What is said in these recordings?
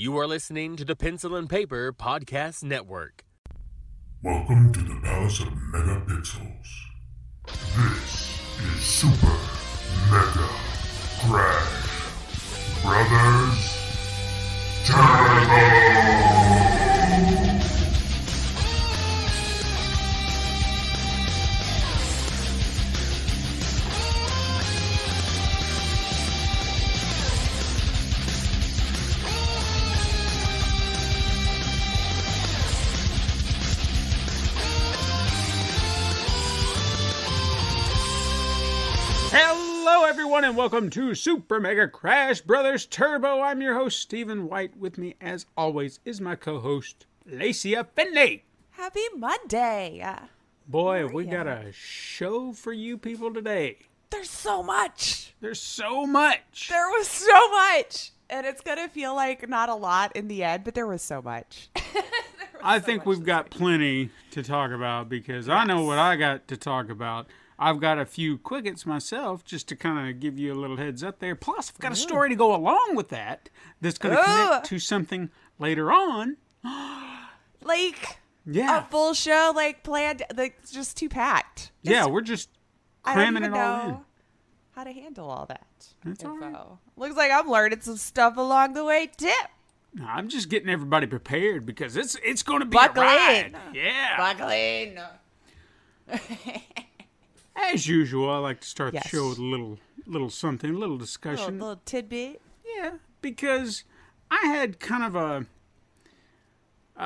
You are listening to the Pencil and Paper Podcast Network. Welcome to the Palace of Megapixels. This is Super Mega Crash Brothers Turbo! Hello, everyone, and welcome to Super Mega Crash Brothers Turbo. I'm your host, Stephen White. With me, as always, is my co-host, Lacey Finley. Happy Monday. Boy, we got a show for you people today. There's so much. There's so much. There was so much. And it's going to feel like not a lot in the end, but there was so much. I think we've got plenty to talk about because I know what I got to talk about. I've got a few quickets myself just to kind of give you a little heads up there. Plus, I've got a story to go along with that that's going to connect to something later on. Like a full show, like planned, like just too packed. We're just cramming it all in. How to handle all that That's info. all right. Looks like I'm learning some stuff along the way, too. No, I'm just getting everybody prepared because it's going to be Buckle a ride. in. Yeah. Buckle in. As usual, I like to start Yes. the show with a little something, a little discussion. Little tidbit. Yeah, because I had kind of a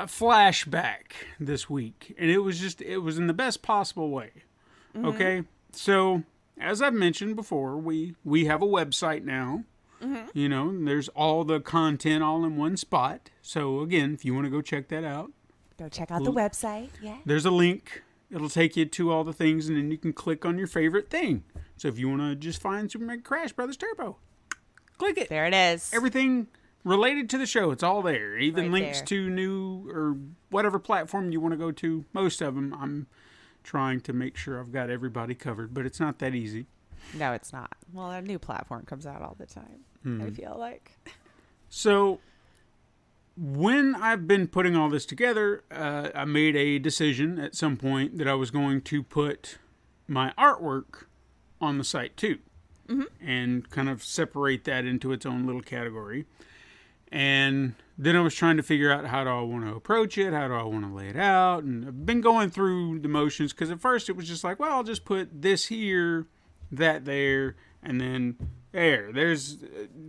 flashback this week, and it was in the best possible way. Mm-hmm. Okay, so as I've mentioned before, we have a website now. Mm-hmm. You know, and there's all the content all in one spot. So again, if you want to go check that out, Go check out the website. Yeah. there's a link. It'll take you to all the things, and then you can click on your favorite thing. So if you want to just find Super Mega Crash Brothers Turbo, click it. There it is. Everything related to the show, it's all there. Even Right links there. to new or whatever platform you want to go to. Most of them, I'm trying to make sure I've got everybody covered, but it's not that easy. No, it's not. Well, a new platform comes out all the time, I feel like. So when I've been putting all this together, I made a decision at some point that I was going to put my artwork on the site too, and kind of separate that into its own little category. And then I was trying to figure out how do I want to approach it, how do I want to lay it out, and I've been going through the motions because at first it was just like, well, I'll just put this here, that there, and then there's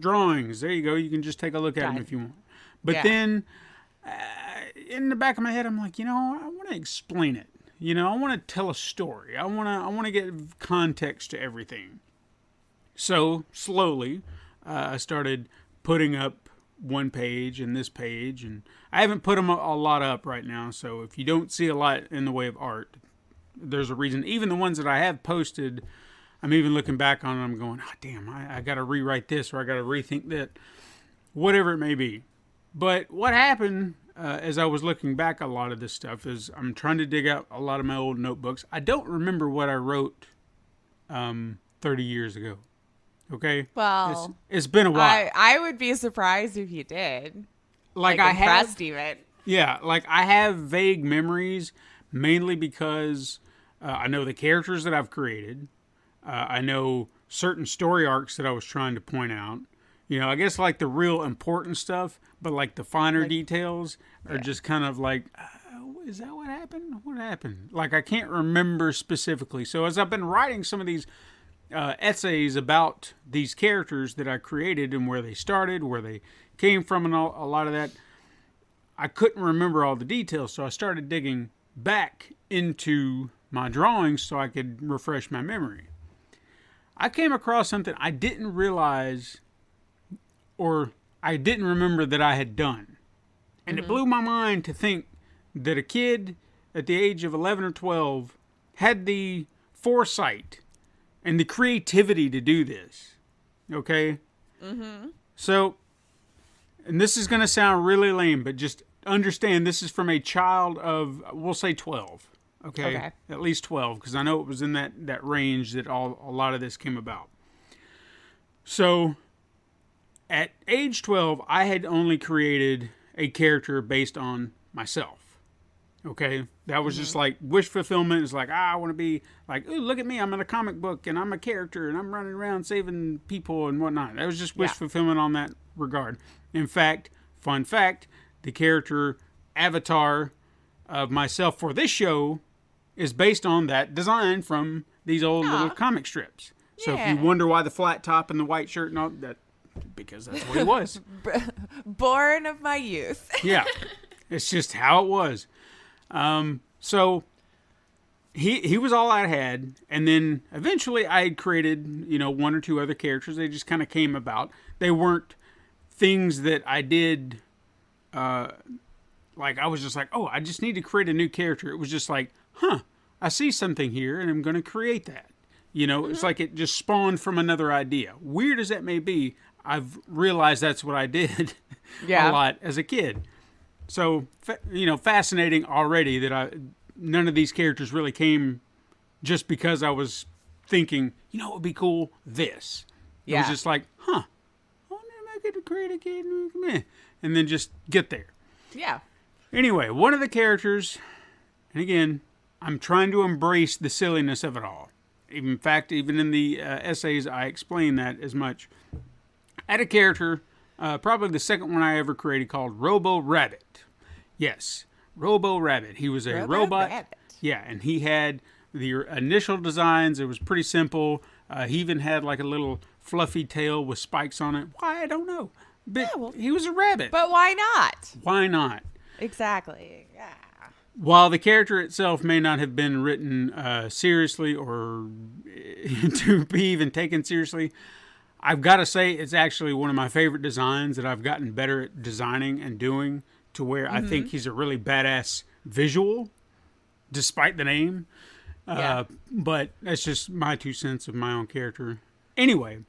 drawings. There you go. You can just take a look at them if you want. But then, in the back of my head, I'm like, I want to explain it. I want to tell a story. I want to get context to everything. So slowly, I started putting up one page and this page, and I haven't put them a lot up right now. So if you don't see a lot in the way of art, there's a reason. Even the ones that I have posted, I'm even looking back on them, going, oh, damn, I got to rewrite this, or I got to rethink that, whatever it may be. But what happened as I was looking back a lot of this stuff is I'm trying to dig out a lot of my old notebooks. I don't remember what I wrote 30 years ago. Okay? Well, it's been a while. I would be surprised if you did. Like I impressed have, even. Yeah, like I have vague memories, mainly because I know the characters that I've created. I know certain story arcs that I was trying to point out. I guess like the real important stuff, but like the finer details are just kind of like, is that what happened? What happened? Like I can't remember specifically. So as I've been writing some of these essays about these characters that I created and where they started, where they came from, and a lot of that, I couldn't remember all the details. So I started digging back into my drawings so I could refresh my memory. I came across something I didn't realize or I didn't remember that I had done. And it blew my mind to think that a kid at the age of 11 or 12 had the foresight and the creativity to do this. Okay? Mm-hmm. So, and this is going to sound really lame, but just understand this is from a child of, we'll say 12. Okay? At least 12, because I know it was in that range that a lot of this came about. So, at age 12, I had only created a character based on myself. Okay, that was just like wish fulfillment. It's like, I want to be like, ooh, look at me, I'm in a comic book and I'm a character and I'm running around saving people and whatnot. That was just wish fulfillment on that regard. In fact, fun fact, the character avatar of myself for this show is based on that design from these old little comic strips. So if you wonder why the flat top and the white shirt and all that, because that's what he was. Born of my youth. Yeah, it's just how it was. So he was all I had, and then eventually I had created, one or two other characters. They just kind of came about. They weren't things that I did, like I was just like, oh, I just need to create a new character. It was just like, I see something here and I'm going to create that. It's like it just spawned from another idea. Weird as that may be, I've realized that's what I did a lot as a kid. So, fascinating already that none of these characters really came just because I was thinking, it would be cool, this. It was just like, I wonder if I could create a kid, and then just get there. Yeah. Anyway, one of the characters, and again, I'm trying to embrace the silliness of it all. In fact, even in the essays, I explain that as much. I had a character, probably the second one I ever created, called Robo Rabbit. Yes, Robo Rabbit. He was a robot. Rabbit. Yeah, and he had the initial designs. It was pretty simple. He even had like a little fluffy tail with spikes on it. Why? I don't know. But he was a rabbit. But why not? Why not? Exactly. Yeah. While the character itself may not have been written seriously or to be even taken seriously, I've got to say it's actually one of my favorite designs that I've gotten better at designing and doing, to where I think he's a really badass visual, despite the name. But that's just my 2 cents of my own character. Anyway,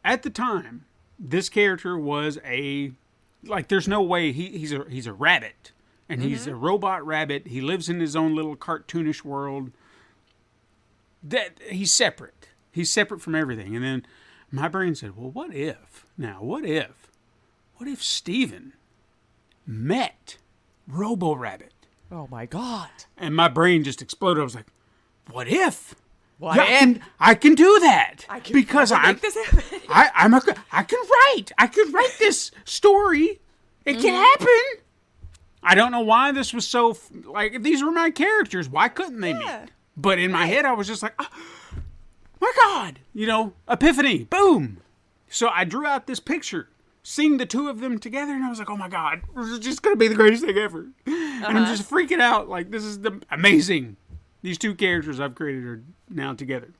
at the time, this character was there's no way he's a rabbit. And he's a robot rabbit. He lives in his own little cartoonish world. That he's separate. He's separate from everything. And then my brain said, well, what if Steven met Robo Rabbit? Oh my God. And my brain just exploded. I was like, what if? What if? I can do that. I can because make this happen. I could write this story. It can happen. I don't know why this was so, if these were my characters, why couldn't they meet? But in my head, I was just like, oh, my God, epiphany, boom. So I drew out this picture, seeing the two of them together, and I was like, oh my God, this is just going to be the greatest thing ever. And I'm just freaking out, this is amazing. These two characters I've created are now together.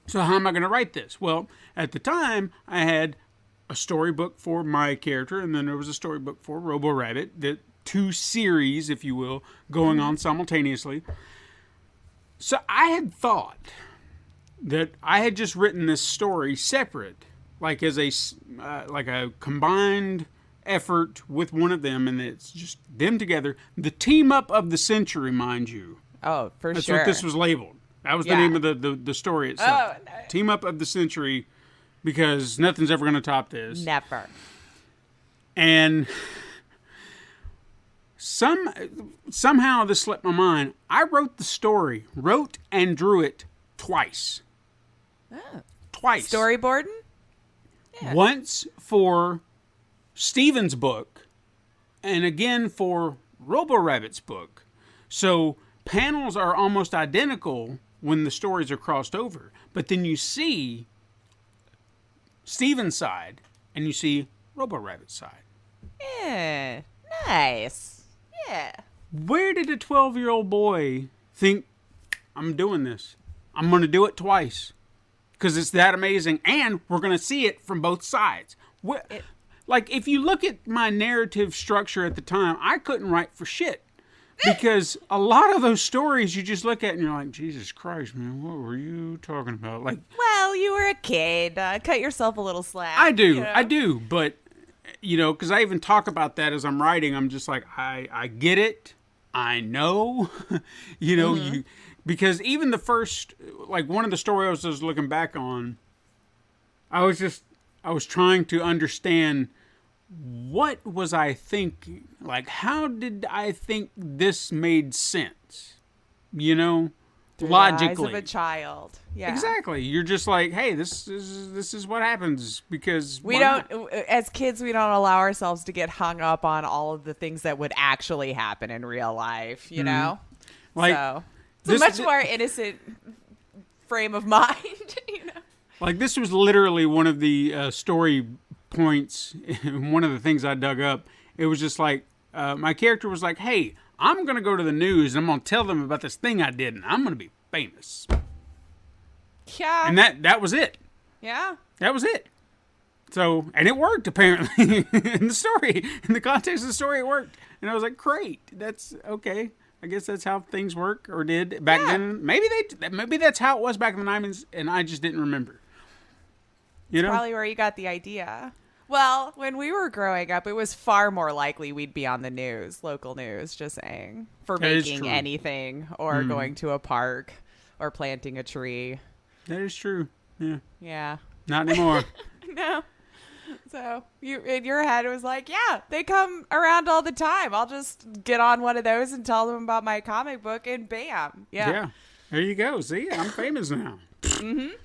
So how am I going to write this? Well, at the time, I had a storybook for my character, and then there was a storybook for Robo Rabbit, that 2 series, if you will, going on simultaneously. So I had thought that I had just written this story separate, as a combined effort with one of them, and it's just them together. The team up of the century, mind you. Oh, for That's sure. what this was labeled. That was the name of the story itself. Oh, no. Team up of the century, because nothing's ever going to top this. Never. And somehow this slipped my mind. I wrote and drew it twice. Oh. Twice. Storyboarding? Yeah. Once for Steven's book, and again for Robo Rabbit's book. So panels are almost identical when the stories are crossed over. But then you see Steven's side, and you see Robo Rabbit's side. Yeah. Nice. Yeah. Where did a 12-year-old boy think, I'm doing this? I'm going to do it twice. Because it's that amazing. And we're going to see it from both sides. If you look at my narrative structure at the time, I couldn't write for shit. Because a lot of those stories you just look at and you're like, Jesus Christ, man, what were you talking about? Well, you were a kid. Cut yourself a little slack. I do. But because I even talk about that as I'm writing. I'm just like, I get it. I know. Because even the first, one of the stories I was looking back on, I trying to understand what was I thinking? Like, how did I think this made sense? You know, Through logically. the eyes of a child. Yeah. Exactly. You're just like, hey, this is what happens because as kids, we don't allow ourselves to get hung up on all of the things that would actually happen in real life, you know? Like, so it's a much more innocent frame of mind, you know? Like, this was literally one of the story points, one of the things I dug up. It was just like, my character was like, hey, I'm going to go to the news and I'm going to tell them about this thing I did and I'm going to be famous. Yeah. And that was it. Yeah. That was it. So, and it worked apparently in the story. In the context of the story, it worked. And I was like, great. That's okay. I guess that's how things work or did back then. Maybe that's how it was back in the 90s and I just didn't remember. You know? Probably where you got the idea. Well, when we were growing up, it was far more likely we'd be on the news, local news, just saying, for making anything or going to a park or planting a tree. That is true. Yeah. Yeah. Not anymore. No. So you in your head it was like, yeah, they come around all the time. I'll just get on one of those and tell them about my comic book and bam. Yeah. Yeah. There you go. See, I'm famous now. Mm-hmm.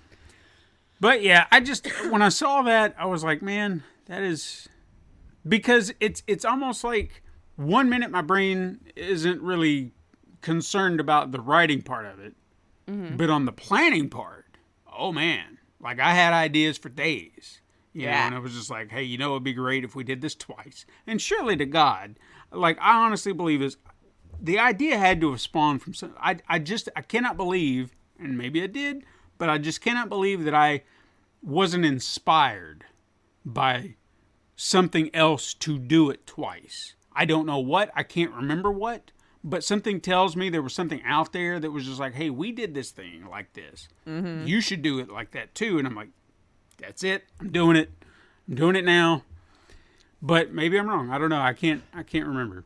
But yeah, when I saw that, I was like, man, that is because it's almost like 1 minute my brain isn't really concerned about the writing part of it, but on the planning part, oh man, like I had ideas for days. You know, and I was just like, hey, you know, it'd be great if we did this twice. And surely to God, like I honestly believe the idea had to have spawned from some. I cannot believe, and maybe I did, but I just cannot believe that I wasn't inspired by something else to do it twice. I don't know what. I can't remember what. But something tells me there was something out there that was just like, hey, we did this thing like this. Mm-hmm. You should do it like that too. And I'm like, that's it. I'm doing it. I'm doing it now. But maybe I'm wrong. I don't know. I can't remember.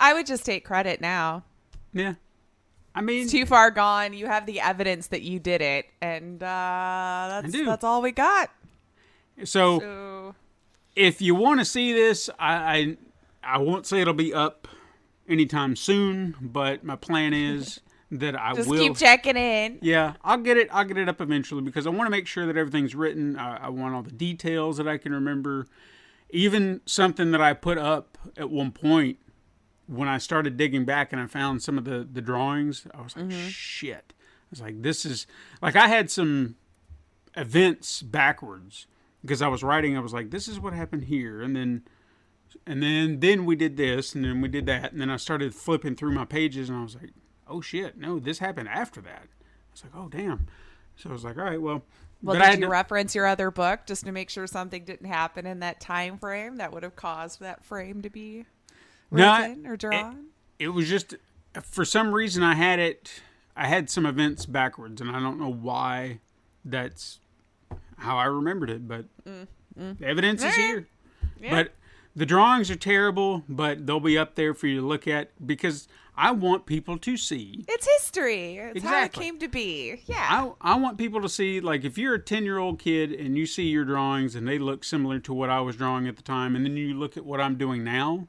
I would just take credit now. Yeah. I mean, it's too far gone. You have the evidence that you did it, and that's all we got. So if you want to see this, I won't say it'll be up anytime soon, but my plan is that I just will keep checking in. Yeah, I'll get it up eventually because I want to make sure that everything's written. I want all the details that I can remember. Even something that I put up at one point when I started digging back and I found some of the drawings, I was like, shit. I was like, this is... Like, I had some events backwards because I was writing. I was like, this is what happened here. And then we did this, and then we did that. And then I started flipping through my pages, and I was like, oh, shit. No, this happened after that. I was like, oh, damn. So I was like, all right, well... Well, did you reference your other book just to make sure something didn't happen in that time frame that would have caused that frame to be written or drawn? It was just, for some reason, I had some events backwards, and I don't know why that's how I remembered it, but the evidence is here. Yeah. But the drawings are terrible, but they'll be up there for you to look at because I want people to see. It's history. It's how it came to be. Yeah. I want people to see, like, if you're a 10-year-old kid and you see your drawings and they look similar to what I was drawing at the time, and then you look at what I'm doing now,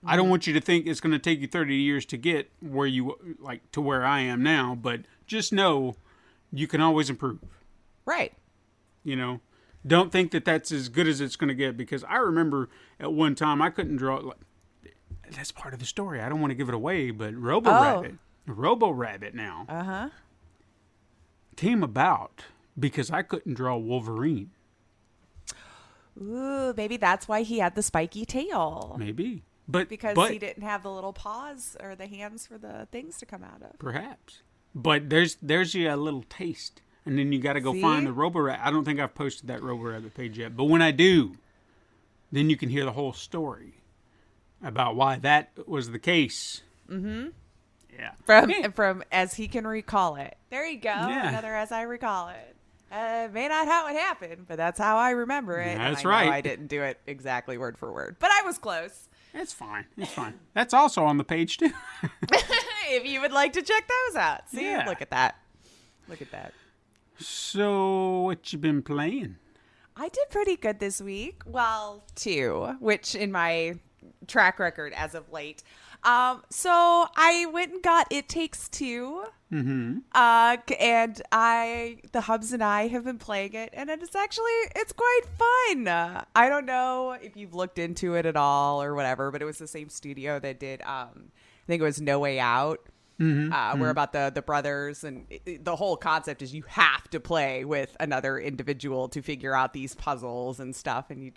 I don't want you to think it's going to take you 30 years to get where you, like, to where I am now, but just know you can always improve. Right. You know? Don't think that that's as good as it's going to get, because I remember at one time I couldn't draw. Like, that's part of the story. I don't want to give it away, but Robo Rabbit now came about because I couldn't draw Wolverine. Ooh, maybe that's why he had the spiky tail. Maybe. But he didn't have the little paws or the hands for the things to come out of. Perhaps. But there's you a little taste. And then you got to go find the Robo-Rabbit. I don't think I've posted that Robo-Rabbit page yet. But when I do, then you can hear the whole story about why that was the case. Mm-hmm. Yeah. From as he can recall it. There you go. Yeah. Another as I recall it. May not how it happened, but that's how I remember it. That's and right. I didn't do it exactly word for word, but I was close. It's fine. It's fine. That's also on the page, too. If you would like to check those out. See? Yeah. Look at that. Look at that. So, what you been playing? I did pretty good this week. Well, 2, which in my track record as of late. So I went and got It Takes Two. Mm-hmm. And the hubs and I have been playing it, and it's quite fun. I don't know if you've looked into it at all or whatever, but it was the same studio that did, I think it was No Way Out. We're about the brothers, and the whole concept is you have to play with another individual to figure out these puzzles and stuff, and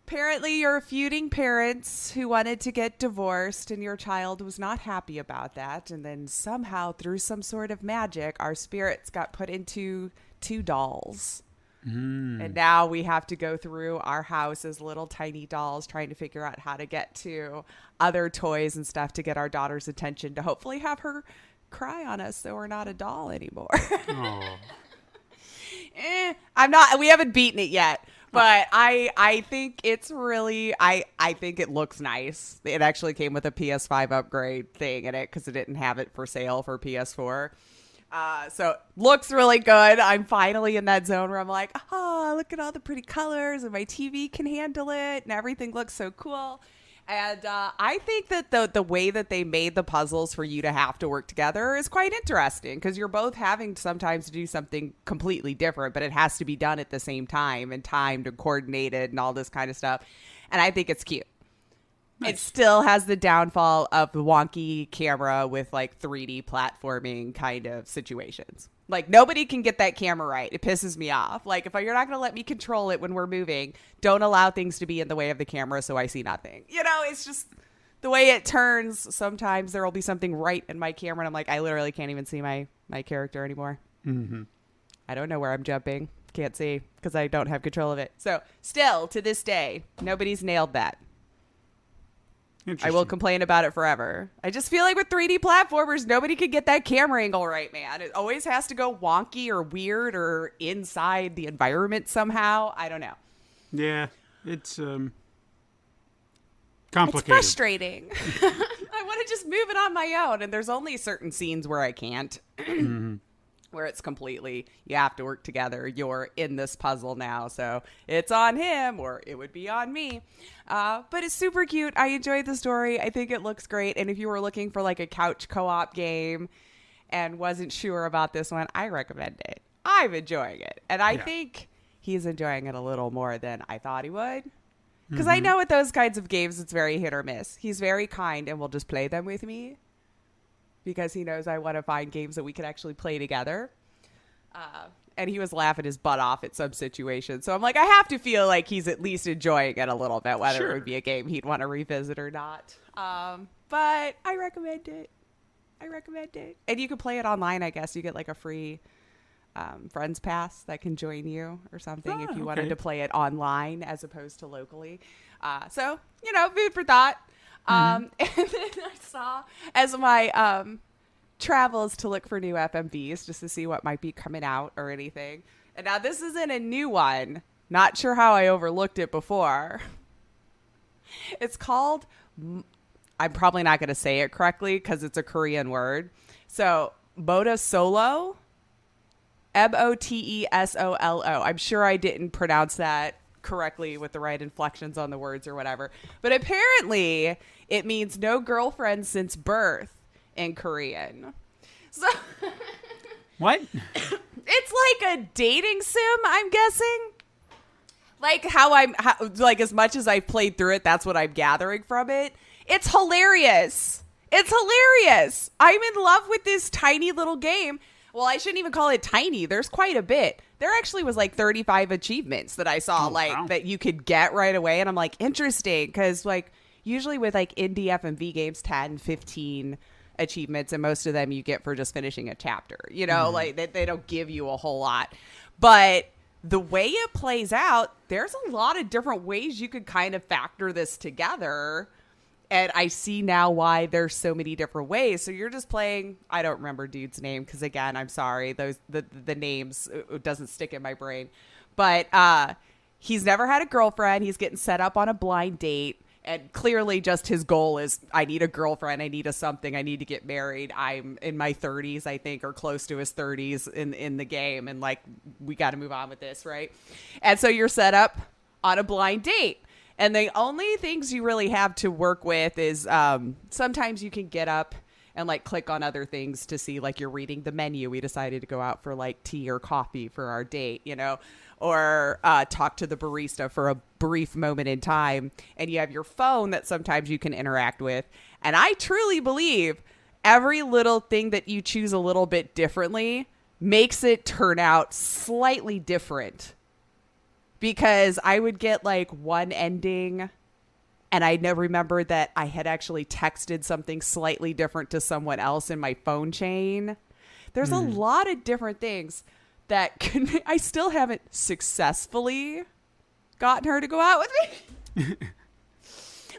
apparently you're feuding parents who wanted to get divorced, and your child was not happy about that, and then somehow through some sort of magic our spirits got put into 2 dolls. And now we have to go through our house as little tiny dolls trying to figure out how to get to other toys and stuff to get our daughter's attention to hopefully have her cry on us so we're not a doll anymore. We haven't beaten it yet, but I think it's really, I think it looks nice. It actually came with a PS5 upgrade thing in it because it didn't have it for sale for PS4. So looks really good. I'm finally in that zone where I'm like, look at all the pretty colors, and my TV can handle it, and everything looks so cool. And I think that the way that they made the puzzles for you to have to work together is quite interesting, because you're both having sometimes to do something completely different, but it has to be done at the same time and timed and coordinated and all this kind of stuff. And I think it's cute. Nice. It still has the downfall of the wonky camera with like 3D platforming kind of situations. Like nobody can get that camera right. It pisses me off. Like if you're not going to let me control it when we're moving, don't allow things to be in the way of the camera so I see nothing. It's just the way it turns. Sometimes there will be something right in my camera and I'm like, I literally can't even see my character anymore. Mm-hmm. I don't know where I'm jumping. Can't see because I don't have control of it. So still to this day, nobody's nailed that. I will complain about it forever. I just feel like with 3D platformers, nobody could get that camera angle right, man. It always has to go wonky or weird or inside the environment somehow. I don't know. Yeah, it's complicated. It's frustrating. I want to just move it on my own, and there's only certain scenes where I can't. Mm-hmm. Where it's completely, you have to work together. You're in this puzzle now, so it's on him, or it would be on me. But it's super cute. I enjoyed the story. I think it looks great. And if you were looking for like a couch co-op game and wasn't sure about this one, I recommend it. I'm enjoying it. And I think he's enjoying it a little more than I thought he would. Because I know with those kinds of games, it's very hit or miss. He's very kind and will just play them with me, because he knows I want to find games that we can actually play together. And he was laughing his butt off at some situations. So I'm like, I have to feel like he's at least enjoying it a little bit, whether it would be a game he'd want to revisit or not. But I recommend it. And you can play it online, I guess. You get like a free Friends Pass that can join you or something if you wanted to play it online as opposed to locally. So, food for thought. And then I saw, as my travels to look for new FMVs just to see what might be coming out or anything. And now this isn't a new one. Not sure how I overlooked it before. It's called, I'm probably not going to say it correctly because it's a Korean word. So, Motosolo. Motesolo. I'm sure I didn't pronounce that correctly with the right inflections on the words or whatever, but apparently it means no girlfriend since birth in Korean. So what? It's like a dating sim, I'm guessing. Like like as much as I've played through it, that's what I'm gathering from it. It's hilarious. I'm in love with this tiny little game. Well, I shouldn't even call it tiny. There's quite a bit. There actually was like 35 achievements that I saw that you could get right away. And I'm like, interesting. Because like usually with like indie FMV games, 10, 15 achievements. And most of them you get for just finishing a chapter. Like they don't give you a whole lot. But the way it plays out, there's a lot of different ways you could kind of factor this together. And I see now why there's so many different ways. So you're just playing, I don't remember dude's name because again, I'm sorry, the names, it doesn't stick in my brain. But he's never had a girlfriend. He's getting set up on a blind date. And clearly just his goal is, I need a girlfriend, I need a something, I need to get married. I'm in my 30s, I think, or close to his 30s in the game. And like, we got to move on with this, right? And so you're set up on a blind date. And the only things you really have to work with is sometimes you can get up and like click on other things to see, like, you're reading the menu. We decided to go out for like tea or coffee for our date, you know, or talk to the barista for a brief moment in time. And you have your phone that sometimes you can interact with. And I truly believe every little thing that you choose a little bit differently makes it turn out slightly different. Because I would get like one ending, and I never remembered that I had actually texted something slightly different to someone else in my phone chain. There's a lot of different things that I still haven't successfully gotten her to go out with me.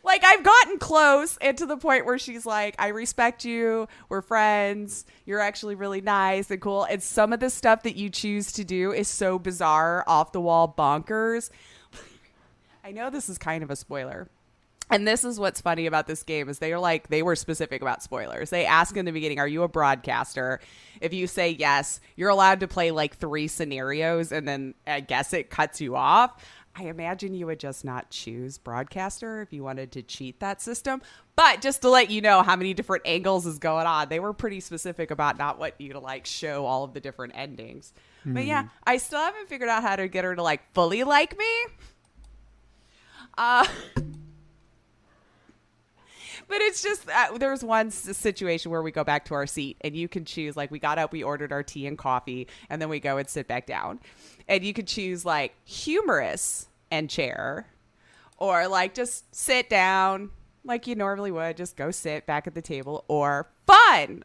Like, I've gotten close, and to the point where she's like, I respect you, we're friends, you're actually really nice and cool. And some of the stuff that you choose to do is so bizarre, off the wall, bonkers. I know this is kind of a spoiler. And this is what's funny about this game is they were specific about spoilers. They ask in the beginning, are you a broadcaster? If you say yes, you're allowed to play like 3 scenarios, and then I guess it cuts you off. I imagine you would just not choose broadcaster if you wanted to cheat that system. But just to let you know how many different angles is going on, they were pretty specific about not wanting you to like show all of the different endings. But yeah, I still haven't figured out how to get her to like fully like me. But it's just, there's one situation where we go back to our seat and you can choose, like, we got up, we ordered our tea and coffee, and then we go and sit back down. And you could choose, like, humorous and chair, or, like, just sit down like you normally would, just go sit back at the table, or fun.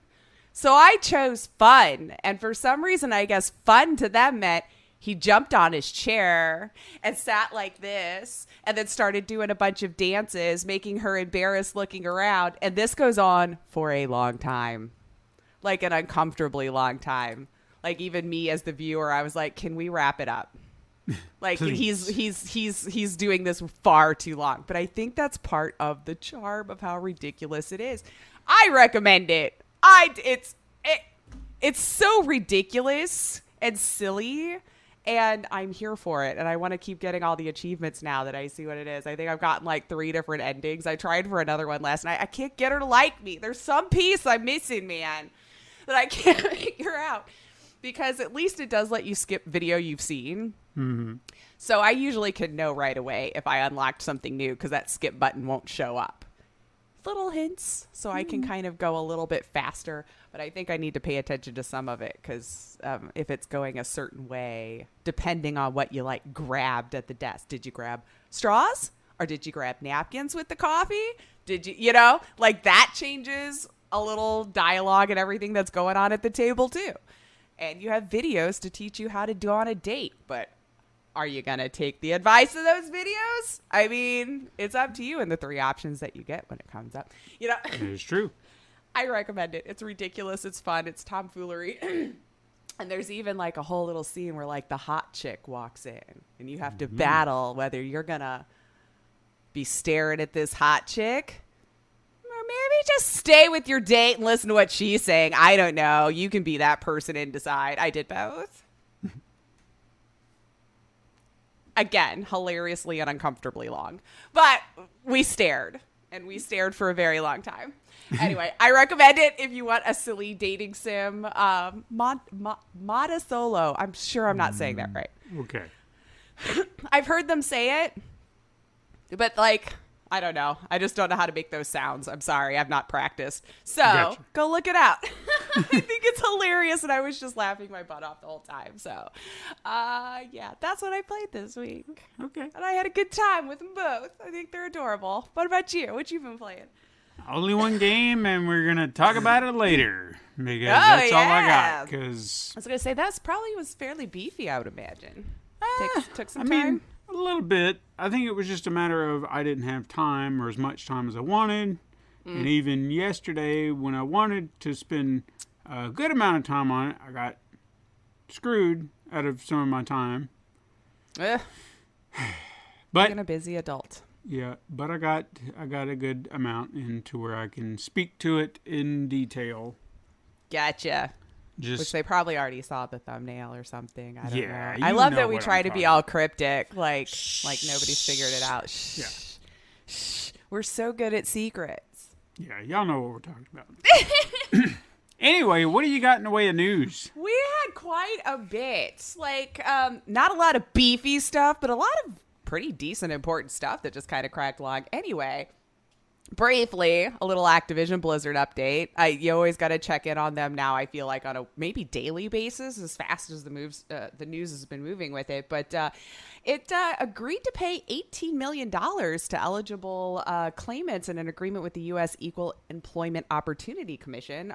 So I chose fun. And for some reason, I guess fun to them meant he jumped on his chair and sat like this and then started doing a bunch of dances, making her embarrassed looking around. And this goes on for a long time, like an uncomfortably long time. Like even me as the viewer, I was like, can we wrap it up? Like he's doing this far too long. But I think that's part of the charm of how ridiculous it is. I recommend it. It's so ridiculous and silly. And I'm here for it. And I want to keep getting all the achievements now that I see what it is. I think I've gotten like 3 different endings. I tried for another one last night. I can't get her to like me. There's some piece I'm missing, man, that I can't figure out. Because at least it does let you skip video you've seen. Mm-hmm. So I usually can know right away if I unlocked something new because that skip button won't show up. Little hints so I can kind of go a little bit faster. But I think I need to pay attention to some of it because if it's going a certain way, depending on what you like grabbed at the desk. Did you grab straws or did you grab napkins with the coffee? Did you know, like that changes a little dialogue and everything that's going on at the table too. And you have videos to teach you how to do on a date. But are you going to take the advice of those videos? I mean, it's up to you and the 3 options that you get when it comes up. You know, it's true. I recommend it. It's ridiculous. It's fun. It's tomfoolery. And there's even like a whole little scene where like the hot chick walks in and you have to battle whether you're going to be staring at this hot chick or maybe just stay with your date and listen to what she's saying. I don't know. You can be that person and decide. I did both. Again, hilariously and uncomfortably long. But we stared. And we stared for a very long time. Anyway, I recommend it if you want a silly dating sim. Mata Solo. I'm sure I'm not saying that right. Okay. I've heard them say it. But, like, I don't know. I just don't know how to make those sounds. I'm sorry. I've not practiced. So, Gotcha. Go look it out. I think it's hilarious, and I was just laughing my butt off the whole time. So, yeah, that's what I played this week. Okay. And I had a good time with them both. I think they're adorable. What about you? What you been playing? Only one game, and we're going to talk about it later. Because that's all I got. Cause I was going to say, that's probably was fairly beefy, I would imagine. Took some time. Mean, a little bit. I think it was just a matter of I didn't have time or as much time as I wanted. And even yesterday, when I wanted to spend a good amount of time on it, I got screwed out of some of my time. But being a busy adult. Yeah, but I got a good amount into where I can speak to it in detail. Gotcha. Just Which they probably already saw the thumbnail or something. I don't Yeah, know. I you love know that we what try I'm to be talking all about. cryptic, like nobody's figured it out. Shh. Yeah. Shh. We're so good at secrets. Yeah, y'all know what we're talking about. Anyway, what do you got in the way of news? We had quite a bit. Like, not a lot of beefy stuff, but a lot of pretty decent, important stuff that just kind of cracked along. Anyway, briefly, a little Activision Blizzard update. You always got to check in on them now, I feel like, on a maybe daily basis, as fast as the news has been moving with it. But it agreed to pay $18 million to eligible claimants in an agreement with the U.S. Equal Employment Opportunity Commission.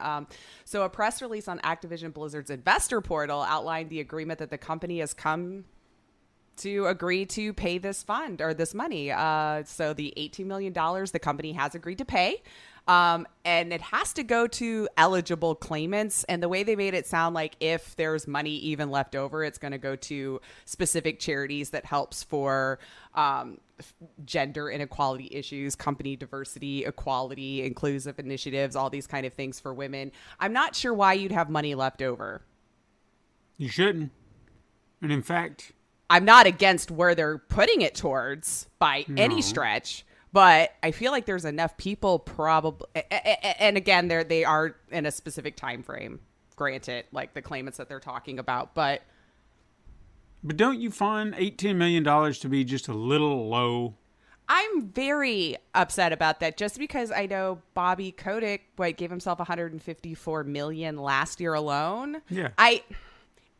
So a press release on Activision Blizzard's investor portal outlined the agreement that the company has come to agree to pay this fund or this money. So the $18 million the company has agreed to pay. And it has to go to eligible claimants. And the way they made it sound like if there's money even left over, it's going to go to specific charities that helps for gender inequality issues, company diversity, equality, inclusive initiatives, all these kind of things for women. I'm not sure why you'd have money left over. You shouldn't. And in fact, I'm not against where they're putting it towards by any stretch, but I feel like there's enough people probably, and again, they are in a specific time frame, granted, like the claimants that they're talking about, but don't you find $18 million to be just a little low? I'm very upset about that just because I know Bobby Kotick gave himself $154 million last year alone. Yeah.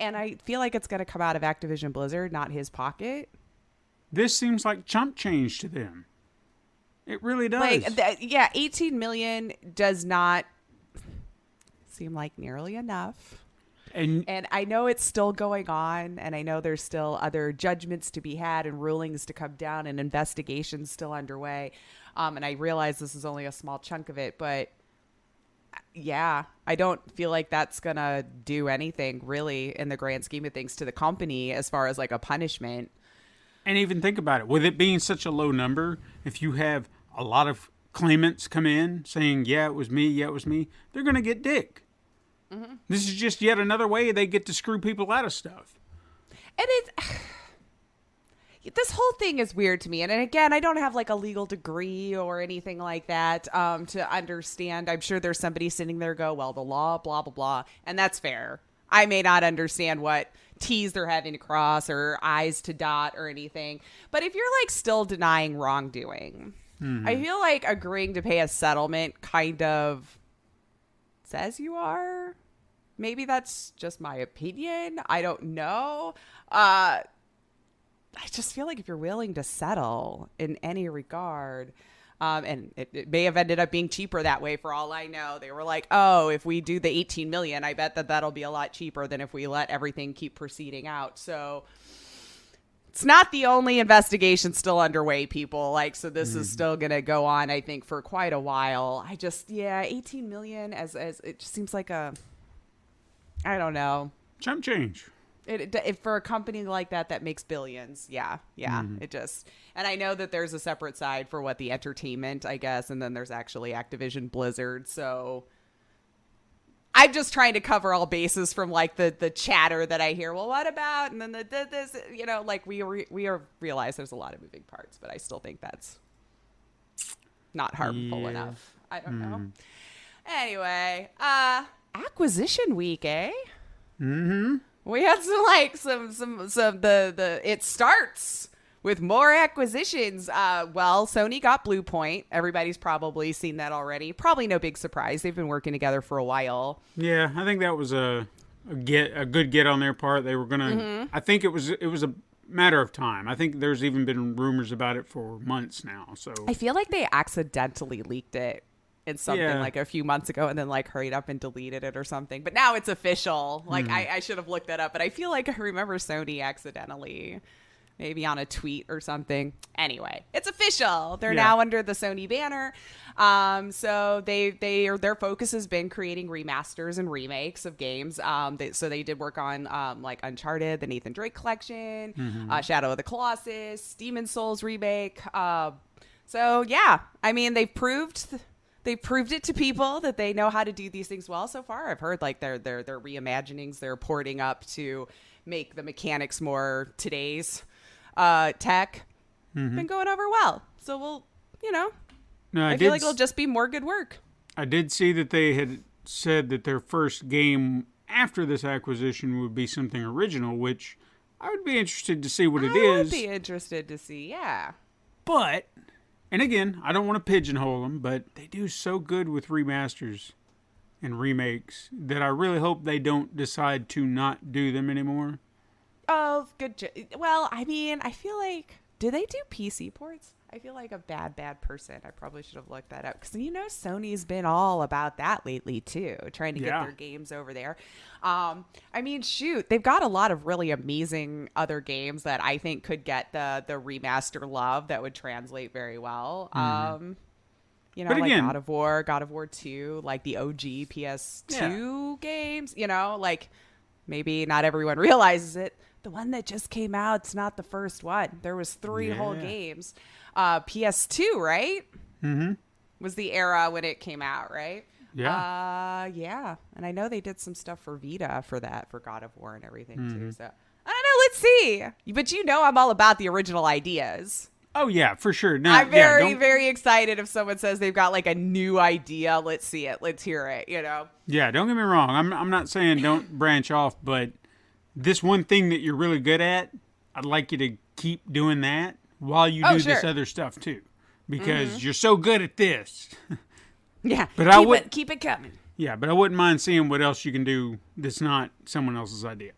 And I feel like it's going to come out of Activision Blizzard, not his pocket. This seems like chump change to them. It really does. Like, yeah, $18 million does not seem like nearly enough. And I know it's still going on, and I know there's still other judgments to be had and rulings to come down and investigations still underway. And I realize this is only a small chunk of it, but yeah, I don't feel like that's going to do anything really in the grand scheme of things to the company as far as like a punishment. And even think about it. With it being such a low number, if you have a lot of claimants come in saying, yeah, it was me, they're going to get dick. Mm-hmm. This is just yet another way they get to screw people out of stuff. And this whole thing is weird to me. And again, I don't have like a legal degree or anything like that to understand. I'm sure there's somebody sitting there go, well, the law, blah, blah, blah. And that's fair. I may not understand what T's they're having to cross or I's to dot or anything. But if you're like still denying wrongdoing, I feel like agreeing to pay a settlement kind of says you are. Maybe that's just my opinion. I don't know. I just feel like if you're willing to settle in any regard, and it may have ended up being cheaper that way for all I know. They were like, oh, if we do the 18 million, I bet that'll be a lot cheaper than if we let everything keep proceeding out. So it's not the only investigation still underway, people. Like, so this is still going to go on, I think, for quite a while. 18 million as it just seems like I don't know. Chump change. It for a company like that makes billions. Yeah. It just, and I know that there's a separate side for what the entertainment, I guess. And then there's actually Activision Blizzard. So I'm just trying to cover all bases from like the chatter that I hear. Well, what about, and then this, like we realize there's a lot of moving parts, but I still think that's not harmful enough. I don't know. Anyway, acquisition week, eh? Mm-hmm. We had it starts with more acquisitions. Sony got Blue Point. Everybody's probably seen that already. Probably no big surprise. They've been working together for a while. Yeah, I think that was a good get on their part. They were gonna. I think it was a matter of time. I think there's even been rumors about it for months now. So I feel like they accidentally leaked it in something like a few months ago and then like hurried up and deleted it or something. But now it's official. Like I should have looked that up, but I feel like I remember Sony accidentally, maybe on a tweet or something. Anyway, it's official. They're now under the Sony banner. So their focus has been creating remasters and remakes of games. So they did work on like Uncharted, the Nathan Drake collection, Shadow of the Colossus, Demon's Souls remake, So yeah, I mean they've proved it to people that they know how to do these things well so far. I've heard like their reimaginings, they're porting up to make the mechanics more today's tech. Been going over well. So we'll, No, I feel like it'll just be more good work. I did see that they had said that their first game after this acquisition would be something original, which I would be interested to see what it is. I would be interested to see, yeah. But, and again, I don't want to pigeonhole them, but they do so good with remasters and remakes that I really hope they don't decide to not do them anymore. Oh, good. Well, I mean, I feel like, do they do PC ports? I feel like a bad person. I probably should have looked that up because Sony's been all about that lately too, trying to get their games over there. I mean, shoot, they've got a lot of really amazing other games that I think could get the remaster love that would translate very well. But like again, God of War 2, like the OG PS2 games. Like maybe not everyone realizes it. The one that just came out, it's not the first one. There was 3 whole games. PS2, right? Mm-hmm. Was the era when it came out, right? Yeah. Yeah. And I know they did some stuff for Vita for God of War and everything too. So I don't know. Let's see. But I'm all about the original ideas. Oh yeah, for sure. Now, I'm very excited if someone says they've got like a new idea. Let's see it. Let's hear it. Yeah. Don't get me wrong. I'm not saying don't branch off, but this one thing that you're really good at, I'd like you to keep doing that while you do this other stuff too, because you're so good at this. Yeah, but keep it coming. Yeah, but I wouldn't mind seeing what else you can do that's not someone else's idea.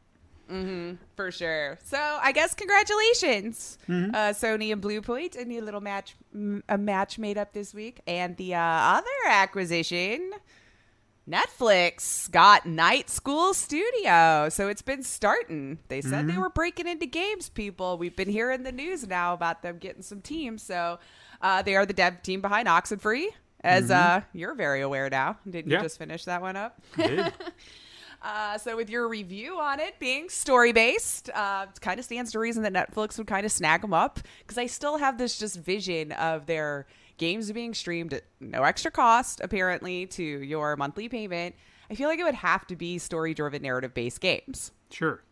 For sure. So I guess congratulations, Sony and Bluepoint, a new little match made up this week, and the other acquisition. Netflix got Night School Studio, so it's been starting. They said they were breaking into games, people. We've been hearing the news now about them getting some teams. So they are the dev team behind Oxenfree, as you're very aware now. Didn't you just finish that one up? I did. So with your review on it being story-based, it kind of stands to reason that Netflix would kind of snag them up, because I still have this just vision of their games being streamed at no extra cost, apparently, to your monthly payment. I feel like it would have to be story-driven, narrative-based games. Sure.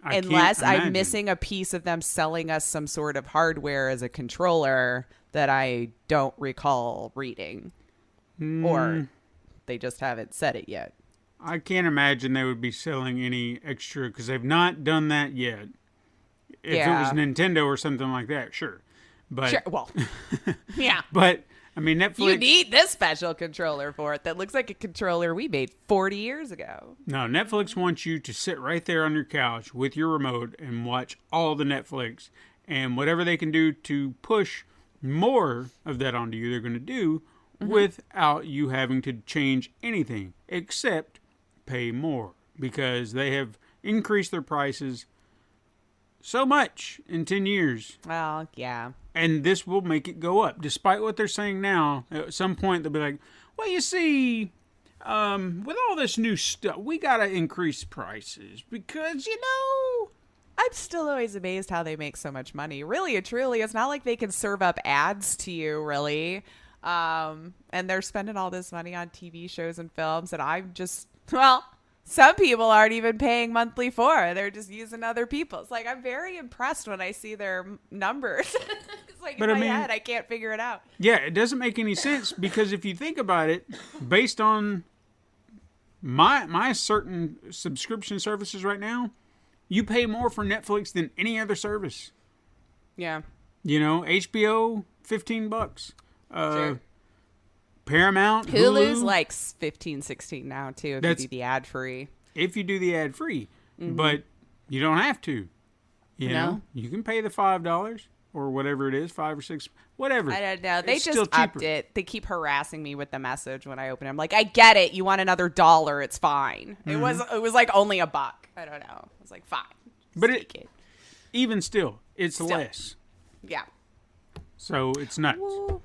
Unless I'm missing a piece of them selling us some sort of hardware as a controller that I don't recall reading. Or they just haven't said it yet. I can't imagine they would be selling any extra, because they've not done that yet. If it was Nintendo or something like that, sure. But, sure. Well, yeah. But, I mean, Netflix... You need this special controller for it that looks like a controller we made 40 years ago. No, Netflix wants you to sit right there on your couch with your remote and watch all the Netflix. And whatever they can do to push more of that onto you, they're going to do without you having to change anything except pay more. Because they have increased their prices so much in 10 years. Well, yeah. And this will make it go up. Despite what they're saying now, at some point they'll be like, well, you see, with all this new stuff, we got to increase prices because, I'm still always amazed how they make so much money. Really and truly, it's not like they can serve up ads to you, really. And they're spending all this money on TV shows and films that I'm just, some people aren't even paying monthly for. They're just using other people's. Like, I'm very impressed when I see their numbers. It's like, in my head, I can't figure it out. Yeah, it doesn't make any sense, because if you think about it, based on my certain subscription services right now, you pay more for Netflix than any other service. Yeah. HBO, $15. Sure. Paramount, Hulu's like 15, 16 now too. If you do the ad free. If you do the ad free, but you don't have to. You know, you can pay the $5 or whatever it is, $5 or $6, whatever. I don't know. They just upped it. They keep harassing me with the message when I open it. I'm like, I get it. You want another $1? It's fine. It was like only $1. I don't know. I was like, fine. But even still, it's less. Yeah. So it's nuts. Ooh.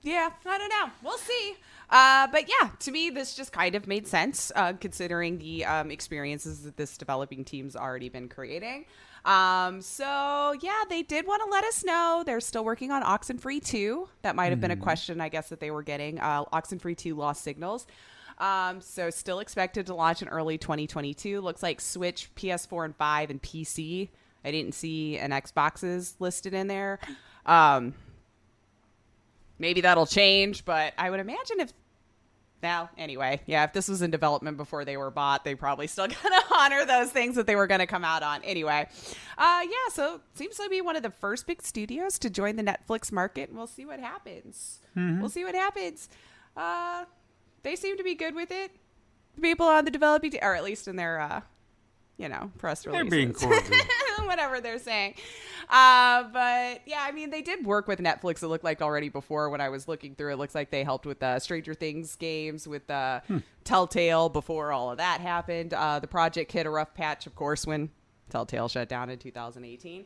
Yeah, I don't know. We'll see. But yeah, to me, this just kind of made sense, considering the experiences that this developing team's already been creating. So yeah, they did want to let us know they're still working on Oxenfree 2. That might have been a question, I guess, that they were getting. Oxenfree 2 Lost Signals. So still expected to launch in early 2022. Looks like Switch, PS4 and 5, and PC. I didn't see an Xboxes listed in there. Maybe that'll change, but I would imagine if this was in development before they were bought, they probably still gonna honor those things that they were gonna come out on. Anyway, so seems to be one of the first big studios to join the Netflix market, and we'll see what happens. We'll see what happens. They seem to be good with it. The people on the developing or at least in their press releases. They're being cordial. Whatever they're saying. But yeah, I mean, they did work with Netflix, it looked like, already before. When I was looking through, it looks like they helped with Stranger Things games, with Telltale before all of that happened. The project hit a rough patch, of course, when Telltale shut down in 2018.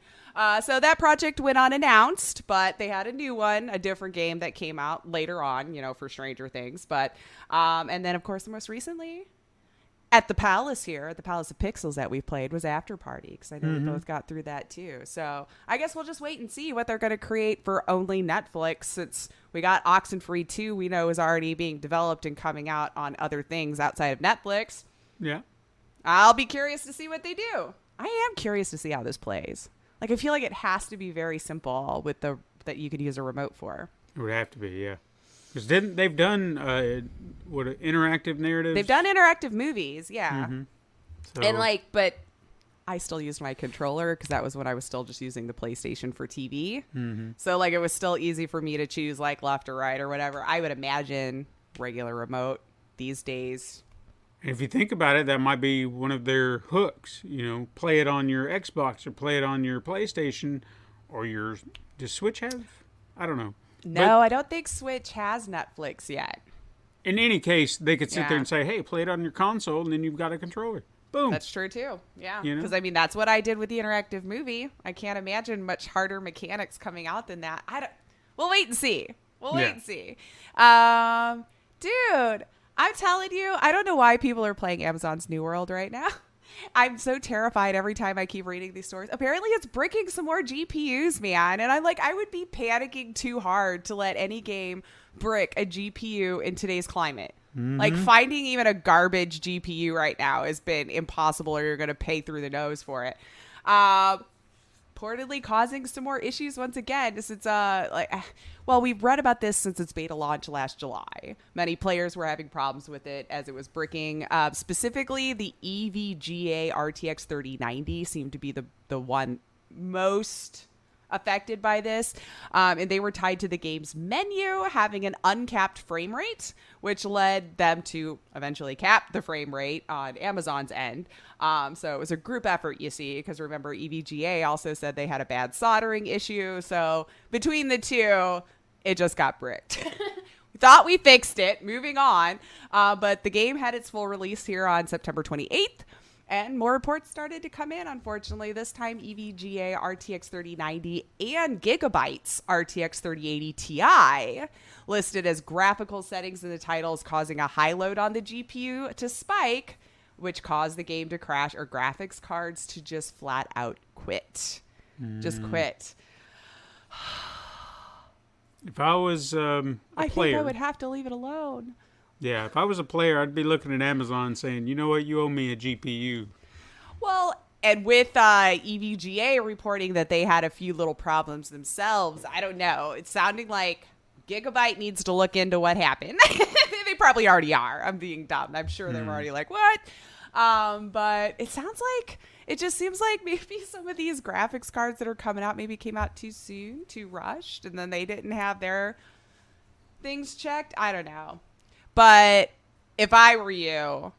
So that project went unannounced, but they had a new one, a different game that came out later on, for Stranger Things. But and then, of course, the most recently at the Palace here, at the Palace of Pixels that we played, was After Party, because I know we both got through that too. So I guess we'll just wait and see what they're going to create for only Netflix, since we got Oxenfree 2 we know is already being developed and coming out on other things outside of Netflix. Yeah. I'll be curious to see what they do. I am curious to see how this plays. Like, I feel like it has to be very simple with that you could use a remote for. It would have to be, yeah. Because they've done interactive narratives? They've done interactive movies, yeah. So, and but I still used my controller because that was when I was still just using the PlayStation for TV. So it was still easy for me to choose left or right or whatever. I would imagine regular remote these days. And if you think about it, that might be one of their hooks. Play it on your Xbox or play it on your PlayStation or does Switch have? I don't know. No, I don't think Switch has Netflix yet. In any case, they could sit there and say, hey, play it on your console, and then you've got a controller. Boom. That's true, too. Yeah. Because, that's what I did with the interactive movie. I can't imagine much harder mechanics coming out than that. We'll wait and see. Wait and see. Dude, I'm telling you, I don't know why people are playing Amazon's New World right now. I'm so terrified every time I keep reading these stories. Apparently it's bricking some more GPUs, man. And I'm I would be panicking too hard to let any game brick a GPU in today's climate. Finding even a garbage GPU right now has been impossible, or you're going to pay through the nose for it. Reportedly causing some more issues once again. Since we've read about this since its beta launch last July. Many players were having problems with it as it was bricking. Specifically, the EVGA RTX 3090 seemed to be the one most affected by this, and they were tied to the game's menu having an uncapped frame rate, which led them to eventually cap the frame rate on Amazon's end. So it was a group effort, you see, because remember, EVGA also said they had a bad soldering issue. So between the two, it just got bricked. We thought we fixed it, moving on, but the game had its full release here on September 28th. And more reports started to come in, unfortunately. This time, EVGA RTX 3090 and Gigabyte's RTX 3080 Ti listed as graphical settings in the titles, causing a high load on the GPU to spike, which caused the game to crash, or graphics cards to just flat out quit. Just quit. If I was a player, I think I would have to leave it alone. Yeah, if I was a player, I'd be looking at Amazon saying, you know what, you owe me a GPU. Well, and with EVGA reporting that they had a few little problems themselves, I don't know. It's sounding like Gigabyte needs to look into what happened. They probably already are. I'm being dumb. I'm sure they're already what? But it just seems like maybe some of these graphics cards that are coming out maybe came out too soon, too rushed, and then they didn't have their things checked. I don't know. But if I were you,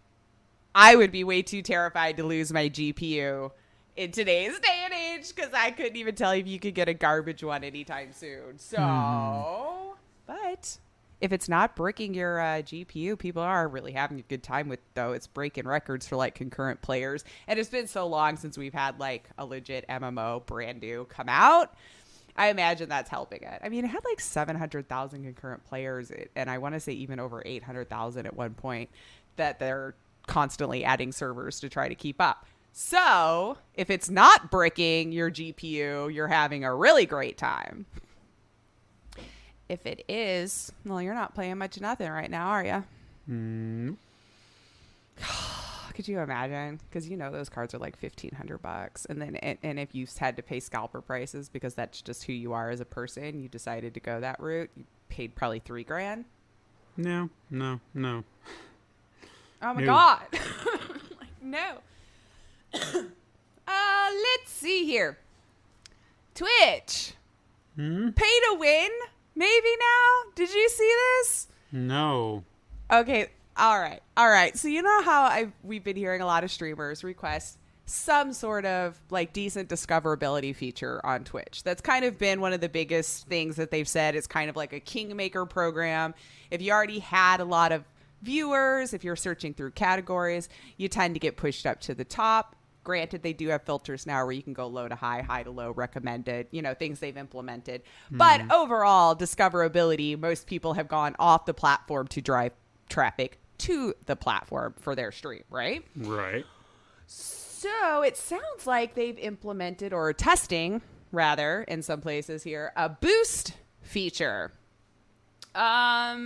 I would be way too terrified to lose my GPU in today's day and age, because I couldn't even tell you if you could get a garbage one anytime soon. So, but if it's not bricking your GPU, people are really having a good time with, though. It's breaking records for concurrent players. And it's been so long since we've had a legit MMO brand new come out. I imagine that's helping it. I mean, it had 700,000 concurrent players, and I want to say even over 800,000 at one point, that they're constantly adding servers to try to keep up. So if it's not bricking your GPU, you're having a really great time. If it is, well, you're not playing much of nothing right now, are you? Mm. Could you imagine? Because those cards are like $1,500, and then and if you had to pay scalper prices because that's just who you are as a person, you decided to go that route. You paid probably $3,000. No. Oh my No. God! No. Let's see here. Twitch. Hmm? Pay to win. Maybe now. Did you see this? No. Okay. All right. So you know how we've been hearing a lot of streamers request some sort of like decent discoverability feature on Twitch. That's kind of been one of the biggest things that they've said. It's kind of like a kingmaker program. If you already had a lot of viewers, if you're searching through categories, you tend to get pushed up to the top. Granted, they do have filters now where you can go low to high, high to low, recommended, things they've implemented. But overall, discoverability, most people have gone off the platform to drive traffic to the platform for their stream, right? Right. So it sounds like they've implemented, or testing rather, in some places here, a boost feature. So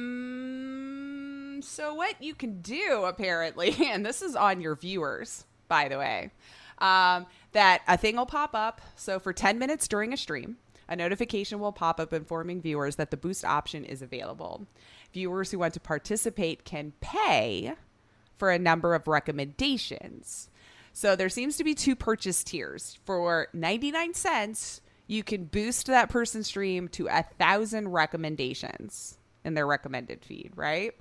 what you can do apparently, and this is on your viewers, by the way, that a thing will pop up. So for 10 minutes during a stream, a notification will pop up informing viewers that the boost option is available. Viewers who want to participate can pay for a number of recommendations. So there seems to be two purchase tiers. For 99 cents, you can boost that person's stream to 1,000 recommendations in their recommended feed, right?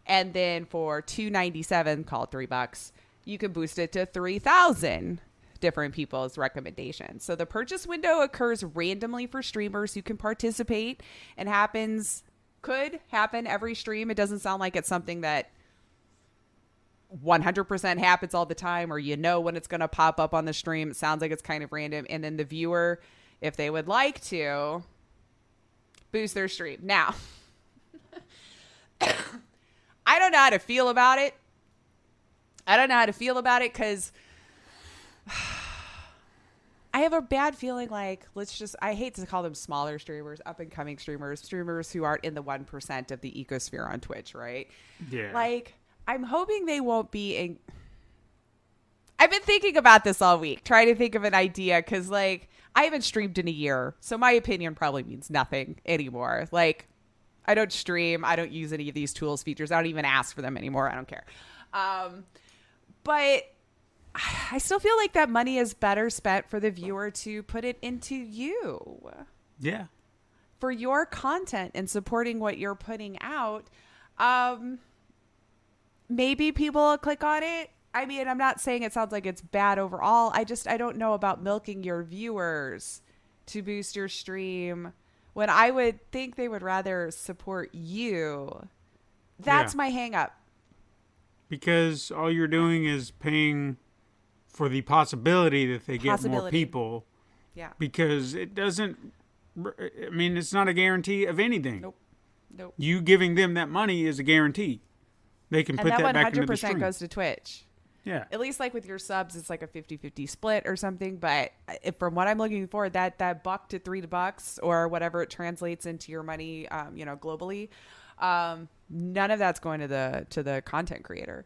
And then for $2.97, call it $3, you can boost it to 3,000 different people's recommendations. So the purchase window occurs randomly for streamers who can participate, and could happen every stream. It doesn't sound like it's something that 100% happens all the time, or when it's going to pop up on the stream. It sounds like it's kind of random. And then the viewer, if they would like to, boost their stream. Now, I don't know how to feel about it. Because I have a bad feeling like, I hate to call them smaller streamers, up and coming streamers who aren't in the 1% of the ecosphere on Twitch, right? Yeah. Like, I'm hoping they won't be I've been thinking about this all week, trying to think of an idea, because, like, I haven't streamed in a year, so my opinion probably means nothing anymore. Like, I don't stream. I don't use any of these tools, features. I don't even ask for them anymore. I don't care. But I still feel like that money is better spent for the viewer to put it into you. Yeah. For your content and supporting what you're putting out. Maybe people will click on it. I mean, I'm not saying it sounds like it's bad overall. I don't know about milking your viewers to boost your stream when I would think they would rather support you. That's my hang up. Because all you're doing is paying for the possibility that they get more people. Yeah. Because it doesn't, it's not a guarantee of anything. Nope. You giving them that money is a guarantee. They can put that back into the stream. 100% goes to Twitch. Yeah. At least like with your subs, it's like a 50-50 split or something. But from what I'm looking for, that $1 to $3 or whatever it translates into your money, globally, none of that's going to the content creator.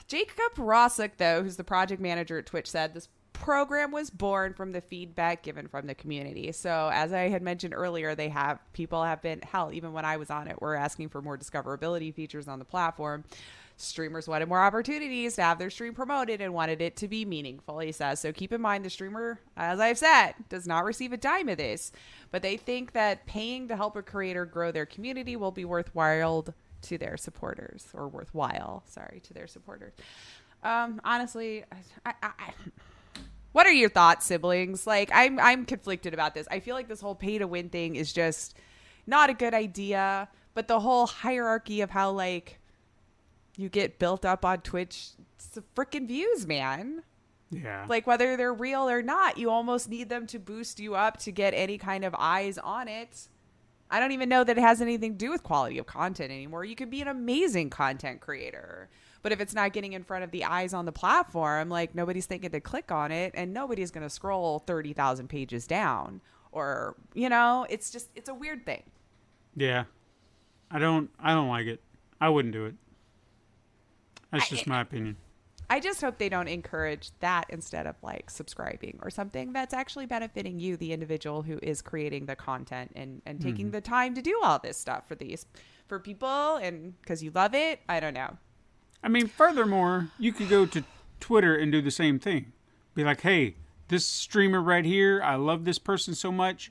Jacob Rossick, though, who's the project manager at Twitch, said this program was born from the feedback given from the community. So as I had mentioned earlier, people have been, even when I was on it, we're asking for more discoverability features on the platform. Streamers wanted more opportunities to have their stream promoted and wanted it to be meaningful, he says. So keep in mind, the streamer, as I've said, does not receive a dime of this, but they think that paying to help a creator grow their community will be worthwhile to their supporters. Honestly, what are your thoughts, siblings? Like, I'm conflicted about this. I feel like this whole pay to win thing is just not a good idea, but the whole hierarchy of how, like, you get built up on Twitch, it's the freaking views, man. Yeah. Like, whether they're real or not, you almost need them to boost you up to get any kind of eyes on it. I don't even know that it has anything to do with quality of content anymore. You could be an amazing content creator, But if it's not getting in front of the eyes on the platform, like nobody's thinking to click on it and nobody's going to scroll 30,000 pages down, or, it's a weird thing. Yeah. I don't like it. I wouldn't do it. That's just my opinion. I just hope they don't encourage that instead of like subscribing or something that's actually benefiting you, the individual who is creating the content and taking the time to do all this stuff for people, and because you love it. I don't know. I mean, furthermore, you could go to Twitter and do the same thing. Be like, hey, this streamer right here, I love this person so much.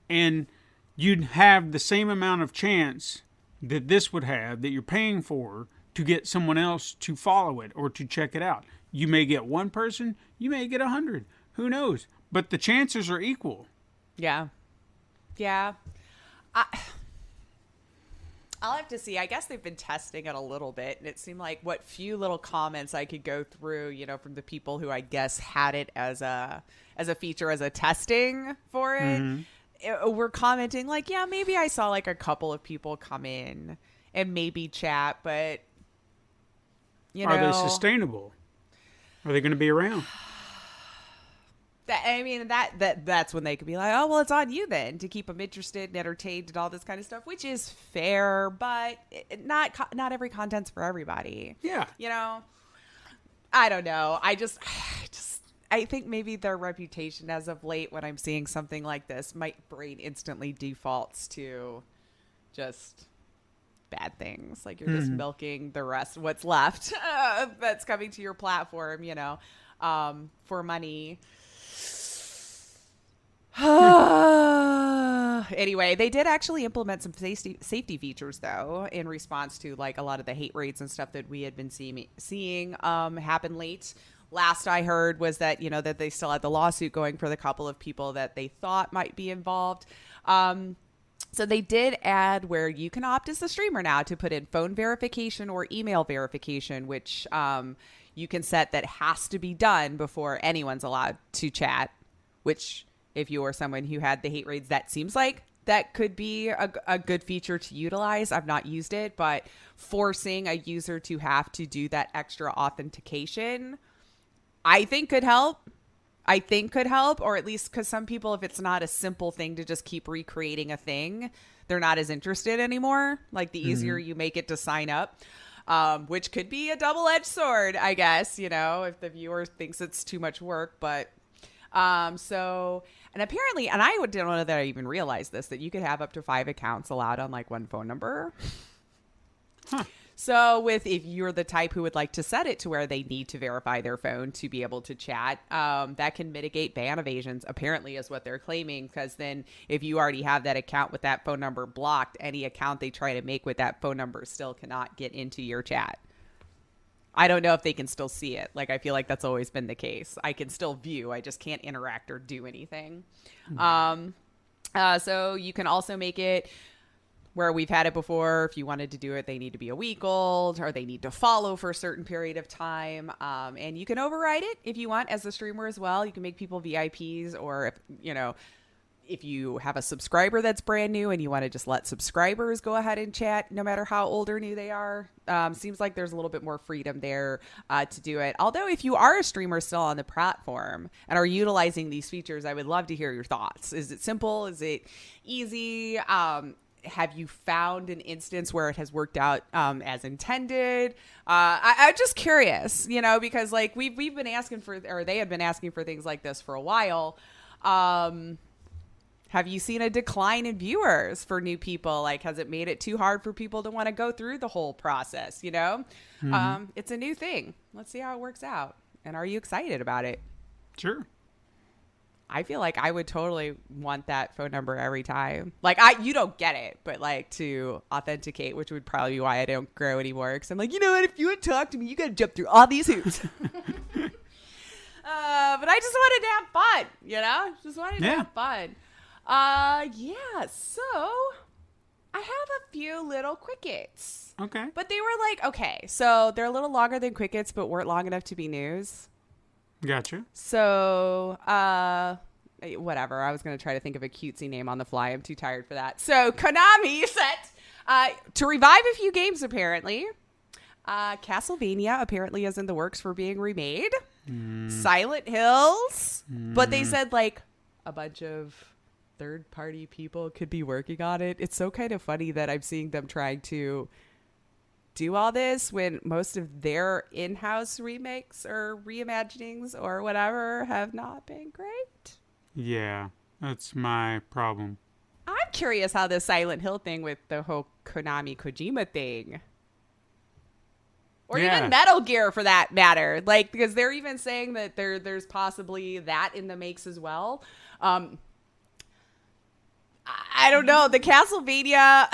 And you'd have the same amount of chance that this would have, that you're paying for, to get someone else to follow it or to check it out. You may get one person, you may get 100. Who knows? But the chances are equal. Yeah. I'll have to see. I guess they've been testing it a little bit, and it seemed like what few little comments I could go through, from the people who I guess had it as a feature, as a testing for it, were commenting like, yeah, maybe I saw like a couple of people come in and maybe chat, but are they sustainable? Are they going to be around? That's when they could be like, oh, well, it's on you then to keep them interested and entertained and all this kind of stuff, which is fair, but not every content's for everybody. Yeah. I don't know. I think maybe their reputation as of late, when I'm seeing something like this, my brain instantly defaults to just bad things. Like you're just milking the rest, what's left that's coming to your platform, for money. Anyway, they did actually implement some safety features, though, in response to like a lot of the hate raids and stuff that we had been seeing happen late. Last I heard was that, that they still had the lawsuit going for the couple of people that they thought might be involved. So they did add where you can opt as the streamer now to put in phone verification or email verification, which you can set that has to be done before anyone's allowed to chat, which if you're someone who had the hate raids, that seems like that could be a good feature to utilize. I've not used it, but forcing a user to have to do that extra authentication, I think could help. Or at least because some people, if it's not a simple thing to just keep recreating a thing, they're not as interested anymore. Like the easier you make it to sign up, which could be a double-edged sword, I guess, if the viewer thinks it's too much work. But and apparently, and I don't know that I even realized this, that you could have up to 5 accounts allowed on like one phone number. Huh. So if you're the type who would like to set it to where they need to verify their phone to be able to chat, that can mitigate ban evasions, apparently, is what they're claiming. Because then if you already have that account with that phone number blocked, any account they try to make with that phone number still cannot get into your chat. I don't know if they can still see it. Like, I feel like that's always been the case. I can still view. I just can't interact or do anything. So you can also make it where we've had it before. If you wanted to do it, they need to be a week old, or they need to follow for a certain period of time. And you can override it if you want as a streamer as well. You can make people VIPs, or if you have a subscriber that's brand new and you want to just let subscribers go ahead and chat no matter how old or new they are. Seems like there's a little bit more freedom there to do it. Although if you are a streamer still on the platform and are utilizing these features, I would love to hear your thoughts. Is it simple? Is it easy? Have you found an instance where it has worked out as intended? I'm just curious, because like we've been asking for, or they had been asking for things like this for a while. Have you seen a decline in viewers for new people? Like, has it made it too hard for people to want to go through the whole process? It's a new thing. Let's see how it works out. And are you excited about it? Sure. I feel like I would totally want that phone number every time. Like, you don't get it, but like to authenticate, which would probably be why I don't grow anymore. Because I'm like, what? If you would talk to me, you got to jump through all these hoops. But I just wanted to have fun, Just wanted to have fun. So I have a few little quickies. Okay. But they were like, okay, so they're a little longer than quickies, but weren't long enough to be news. Gotcha. So, whatever. I was going to try to think of a cutesy name on the fly. I'm too tired for that. So, Konami set to revive a few games, apparently. Castlevania apparently is in the works for being remade. Silent Hills. But they said like a bunch of third-party people could be working on it. It's so kind of funny that I'm seeing them trying to do all this when most of their in-house remakes or reimaginings or whatever have not been great. Yeah, that's my problem. I'm curious how this Silent Hill thing with the whole Konami Kojima thing, or even Metal Gear for that matter, like, because they're even saying that there's possibly that in the makes as well. I don't know. The Castlevania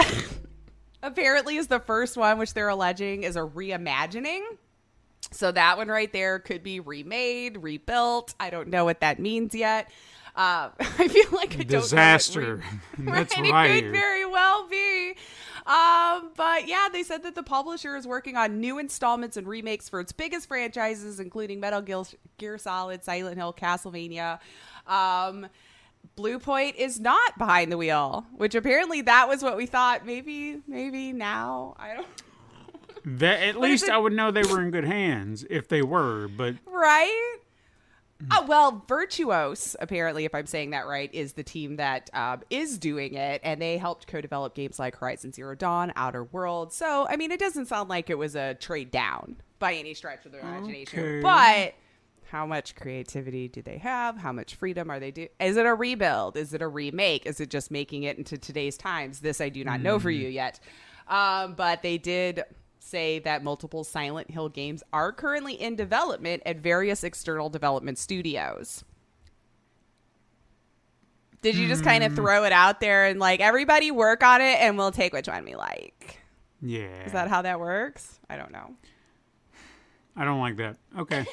apparently is the first one, which they're alleging is a reimagining. So that one right there could be remade, rebuilt. I don't know what that means yet. I feel like a disaster. That's right. It could very well be. But yeah, they said that the publisher is working on new installments and remakes for its biggest franchises, including Metal Gear Solid, Silent Hill, Castlevania. Blue Point is not behind the wheel, which apparently that was what we thought. Maybe now. I don't. At least I would know they were in good hands if they were, but right. Oh, well, Virtuos, apparently, if I'm saying that right, is the team that is doing it, and they helped co-develop games like Horizon Zero Dawn, Outer Worlds. So, I mean, it doesn't sound like it was a trade down by any stretch of the imagination. Okay. But how much creativity do they have? How much freedom are they do? Is it a rebuild? Is it a remake? Is it just making it into today's times? This I do not know for you yet. But they did say that multiple Silent Hill games are currently in development at various external development studios. Did you just kind of throw it out there and like, everybody work on it and we'll take which one we like? yeah. Is that how that works? I don't know. I don't like that. Okay.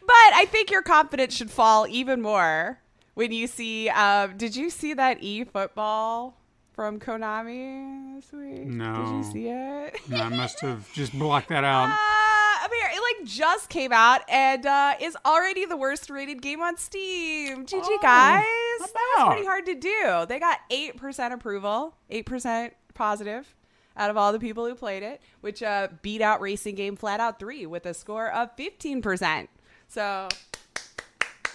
But I think your confidence should fall even more when you see, did you see that eFootball from Konami this week? No. Did you see it? No, I must have just blocked that out. I mean, it like just came out and is already the worst rated game on Steam. GG, guys. That was pretty hard to do. They got 8% approval, 8% positive out of all the people who played it, which beat out racing game Flat Out 3 with a score of 15%. So,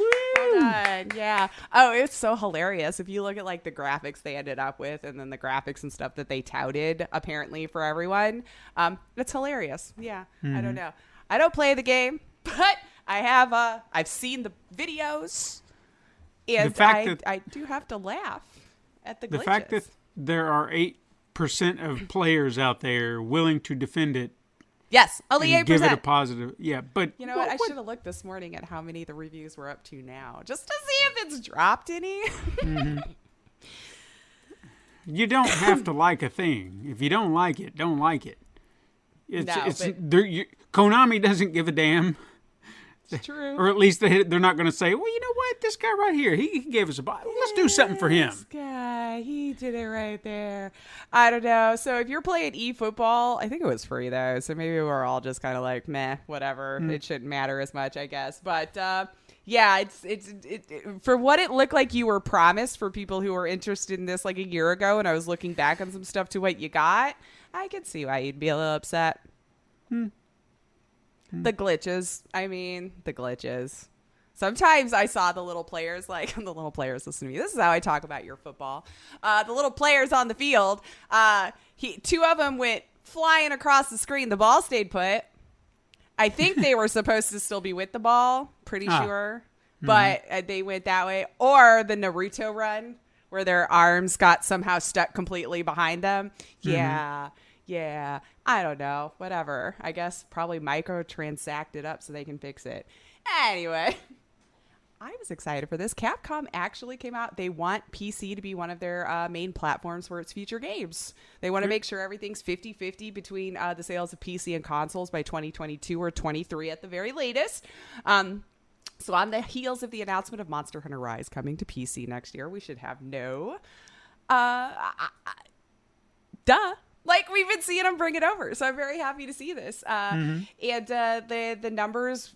well done. Yeah. Oh, it's so hilarious. If you look at like the graphics they ended up with and then the graphics and stuff that they touted apparently for everyone, it's hilarious. Yeah. I don't know. I don't play the game, but I have, I've seen the videos and I do have to laugh at the glitches. The fact that there are 8% of players out there willing to defend it. Yes, only 8%. Give it a positive. Yeah, but you know what? I should have looked this morning at how many the reviews were up to now, just to see if it's dropped any. You don't have to like a thing. If you don't like it, don't like it. Konami doesn't give a damn. It's true. Or at least they're not going to say, well, you know what? This guy right here, he gave us let's do something for him. This guy, he did it right there. I don't know. So if you're playing eFootball, I think it was free though. So maybe we're all just kind of like, meh, whatever. It shouldn't matter as much, I guess. But yeah, it's for what it looked like you were promised for people who were interested in this like a year ago. And I was looking back on some stuff to what you got. I could see why you'd be a little upset. The glitches. I mean, the glitches. Sometimes I saw the little players, like, the little players, listen to me. This is how I talk about your football. The little players on the field, two of them went flying across the screen. The ball stayed put. I think they were supposed to still be with the ball, pretty sure. But they went that way. Or the Naruto run, where their arms got somehow stuck completely behind them. Yeah, I don't know. Whatever. I guess probably microtransact it up so they can fix it. Anyway, I was excited for this. Capcom actually came out. They want PC to be one of their main platforms for its future games. They want to make sure everything's 50-50 between the sales of PC and consoles by 2022 or 23 at the very latest. So on the heels of the announcement of Monster Hunter Rise coming to PC next year, we should have Like, we've been seeing them bring it over, so I'm very happy to see this. And the numbers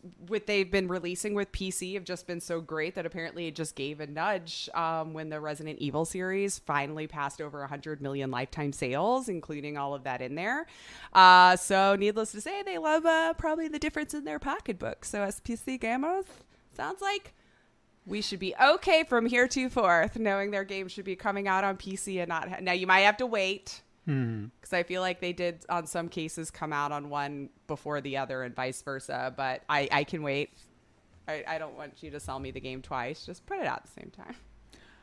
they've been releasing with PC have just been so great that apparently it just gave a nudge when the Resident Evil series finally passed over 100 million lifetime sales, including all of that in there. So needless to say, they love probably the difference in their pocketbook. So as PC gamers, sounds like we should be okay from here to forth, knowing their game should be coming out on PC and not... Now, you might have to wait. Because I feel like they did, on some cases, come out on one before the other and vice versa. But I can wait. I don't want you to sell me the game twice. Just put it out at the same time.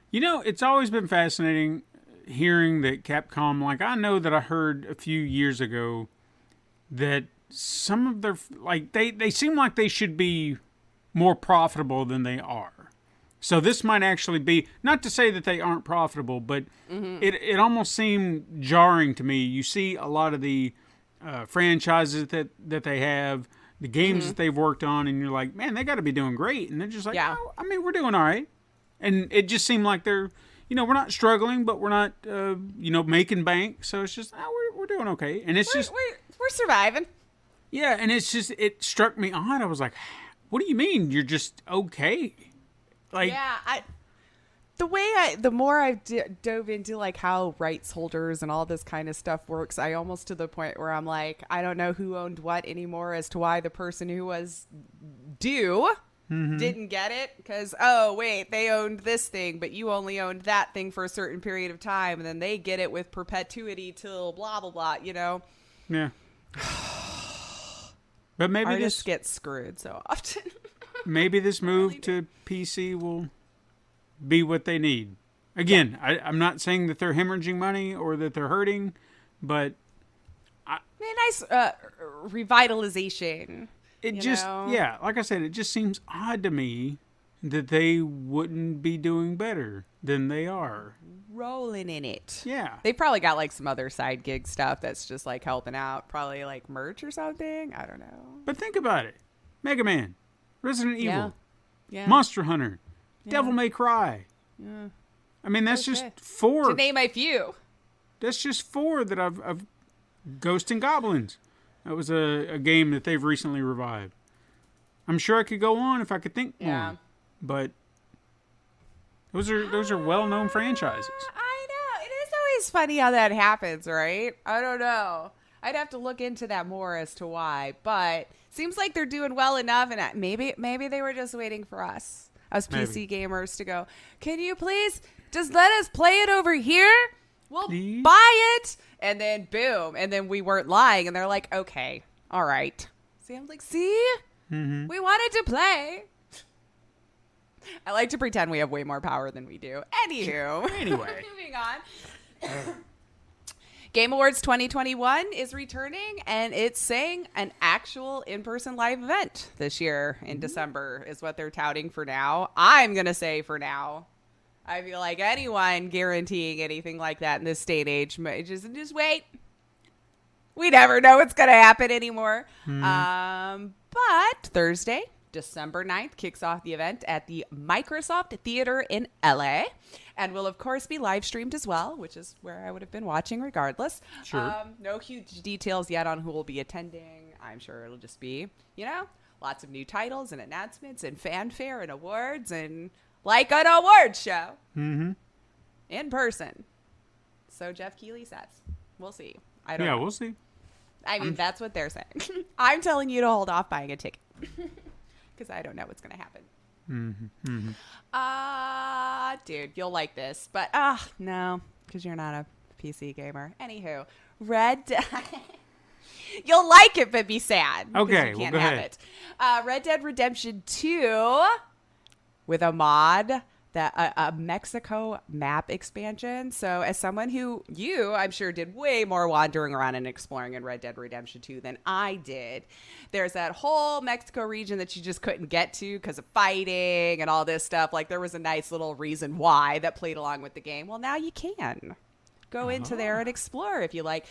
You know, it's always been fascinating hearing that Capcom, like, I know that I heard a few years ago that some of their, like, they seem like they should be more profitable than they are. So this might actually be, not to say that they aren't profitable, but it almost seemed jarring to me. You see a lot of the franchises that they have, the games that they've worked on, and you're like, man, they got to be doing great. And they're just like, oh, I mean, we're doing all right. And it just seemed like they're, you know, we're not struggling, but we're not, you know, making bank. So it's just, we're doing okay. And it's we're surviving. Yeah, and it's just, it struck me odd. I was like, what do you mean you're just okay? Like, yeah, the more I've dove into like how rights holders and all this kind of stuff works, I almost to the point where I'm like, I don't know who owned what anymore as to why the person who was due didn't get it. Because, oh, wait, they owned this thing, but you only owned that thing for a certain period of time. And then they get it with perpetuity till blah, blah, blah, you know? Yeah. But maybe artists get screwed so often. Maybe this move to PC will be what they need. Again, I'm not saying that they're hemorrhaging money or that they're hurting, but... nice revitalization. It just, yeah, like I said, it just seems odd to me that they wouldn't be doing better than they are. Rolling in it. Yeah. They probably got like some other side gig stuff that's just like helping out. Probably like merch or something. I don't know. But think about it. Mega Man. Resident Evil, yeah. Monster Hunter, Devil May Cry. Yeah. I mean, that's just 4. To name a few. That's just 4 that I've Ghosts and Goblins. That was a game that they've recently revived. I'm sure I could go on if I could think more. But those are well-known franchises. I know. It is always funny how that happens, right? I don't know. I'd have to look into that more as to why, but seems like they're doing well enough, and maybe they were just waiting for us PC gamers to go, can you please just let us play it over here? We'll buy it. And then boom. And then we weren't lying. And they're like, okay, all right. See, I'm like, see? We wanted to play. I like to pretend we have way more power than we do. Anywho. Anyway. Moving on. Game Awards 2021 is returning, and it's saying an actual in-person live event this year in December is what they're touting for now. I'm going to say for now. I feel like anyone guaranteeing anything like that in this state and age, just wait. We never know what's going to happen anymore. But Thursday, December 9th, kicks off the event at the Microsoft Theater in LA, and will, of course, be live streamed as well, which is where I would have been watching regardless. Sure. No huge details yet on who will be attending. I'm sure it'll just be, lots of new titles and announcements and fanfare and awards and like an award show in person. So Jeff Keighley says. We'll see. I don't know. Yeah, we'll see. I mean, that's what they're saying. I'm telling you to hold off buying a ticket because I don't know what's going to happen. Dude, you'll like this, but no, because you're not a PC gamer. Anywho, Red Dead. You'll like it, but be sad. Okay, you can't go have ahead. it. Red Dead Redemption 2 with a mod. A Mexico map expansion. So as someone who I'm sure did way more wandering around and exploring in Red Dead Redemption 2 than I did, there's that whole Mexico region that you just couldn't get to because of fighting and all this stuff. Like there was a nice little reason why that played along with the game. Well, now you can go into there and explore if you like.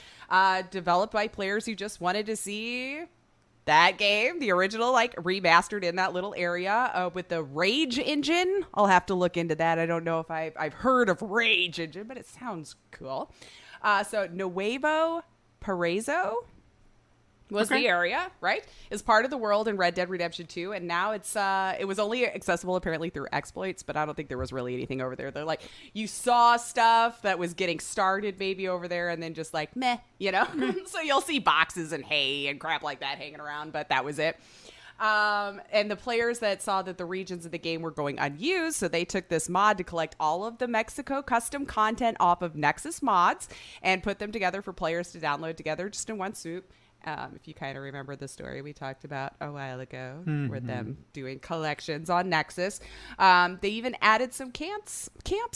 Developed by players who just wanted to see that game, the original, like remastered in that little area with the Rage engine. I'll have to look into that. I don't know if I've heard of Rage engine, but it sounds cool. So Nuevo Paraiso was the area, right? Is part of the world in Red Dead Redemption 2, and now it was only accessible apparently through exploits, but I don't think there was really anything over there. They're like, you saw stuff that was getting started maybe over there, and then just like, meh, So you'll see boxes and hay and crap like that hanging around, but that was it. And the players that saw that the regions of the game were going unused, so they took this mod to collect all of the Mexico custom content off of Nexus Mods and put them together for players to download together just in one swoop. If you kind of remember the story we talked about a while ago, with them doing collections on Nexus, they even added some camps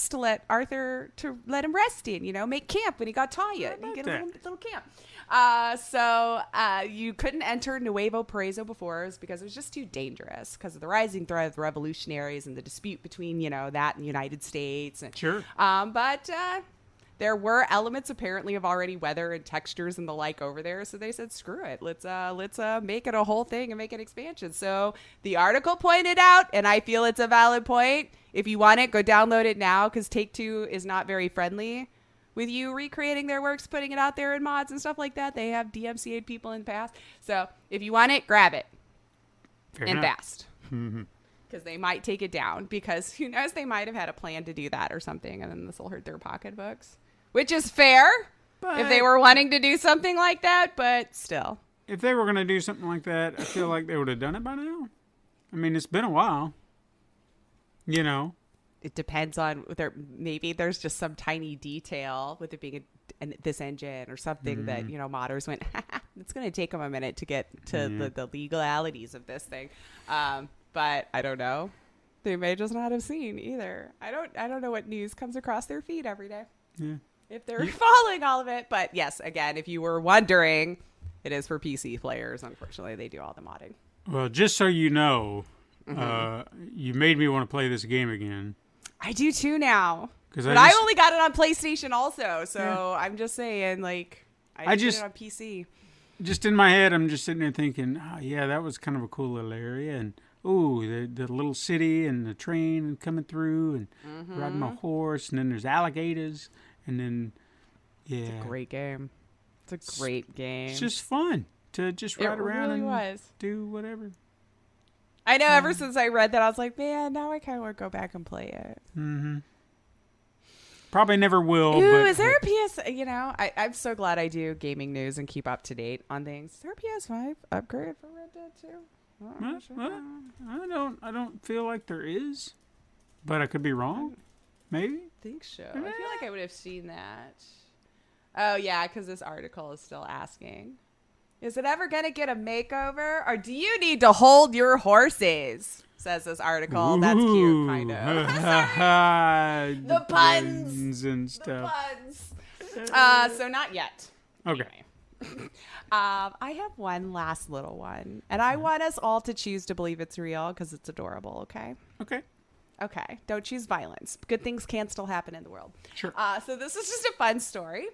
to let him rest in. Make camp when he got tired. You get a little camp. So you couldn't enter Nuevo Paraiso before because it was just too dangerous because of the rising threat of the revolutionaries and the dispute between that and the United States. And, sure. But there were elements apparently of already weather and textures and the like over there, so they said, "Screw it, let's make it a whole thing and make an expansion." So the article pointed out, and I feel it's a valid point. If you want it, go download it now because Take-Two is not very friendly with you recreating their works, putting it out there in mods and stuff like that. They have DMCA'd people in the past, so if you want it, grab it. Fair and enough. Fast. Because they might take it down because who knows, they might have had a plan to do that or something, and then this will hurt their pocketbooks. Which is fair if they were wanting to do something like that, but still. If they were going to do something like that, I feel like they would have done it by now. I mean, it's been a while. It depends on maybe there's just some tiny detail with it being this engine or something that, modders went, it's going to take them a minute to get to the legalities of this thing. But I don't know. They may just not have seen either. I don't know what news comes across their feed every day. Yeah. If they're following all of it. But yes, again, if you were wondering, it is for PC players. Unfortunately, they do all the modding. Well, just so you know, you made me want to play this game again. I do too now. But I only got it on PlayStation also. So I'm just saying, I didn't get it on PC. Just in my head, I'm just sitting there thinking, oh, yeah, that was kind of a cool little area. And, the little city and the train coming through and riding my horse. And then there's alligators. And then, yeah. It's a great game. It's a great game. It's just fun to just ride around and do whatever. I know ever since I read that, I was like, man, now I kind of want to go back and play it. Mm-hmm. Probably never will. Ooh, but is there a PS? I'm so glad I do gaming news and keep up to date on things. Is there a PS5 upgrade for Red Dead 2? I don't feel like there is, but I could be wrong. Maybe. I think so. I feel like I would have seen that. Oh, yeah, because this article is still asking, is it ever going to get a makeover, or do you need to hold your horses? Says this article. Ooh, that's cute, kind of. The puns and stuff. The puns. So not yet. Okay. Anyway. I have one last little one, and I want us all to choose to believe it's real because it's adorable, okay? Okay, don't choose violence. Good things can still happen in the world. Sure. So this is just a fun story.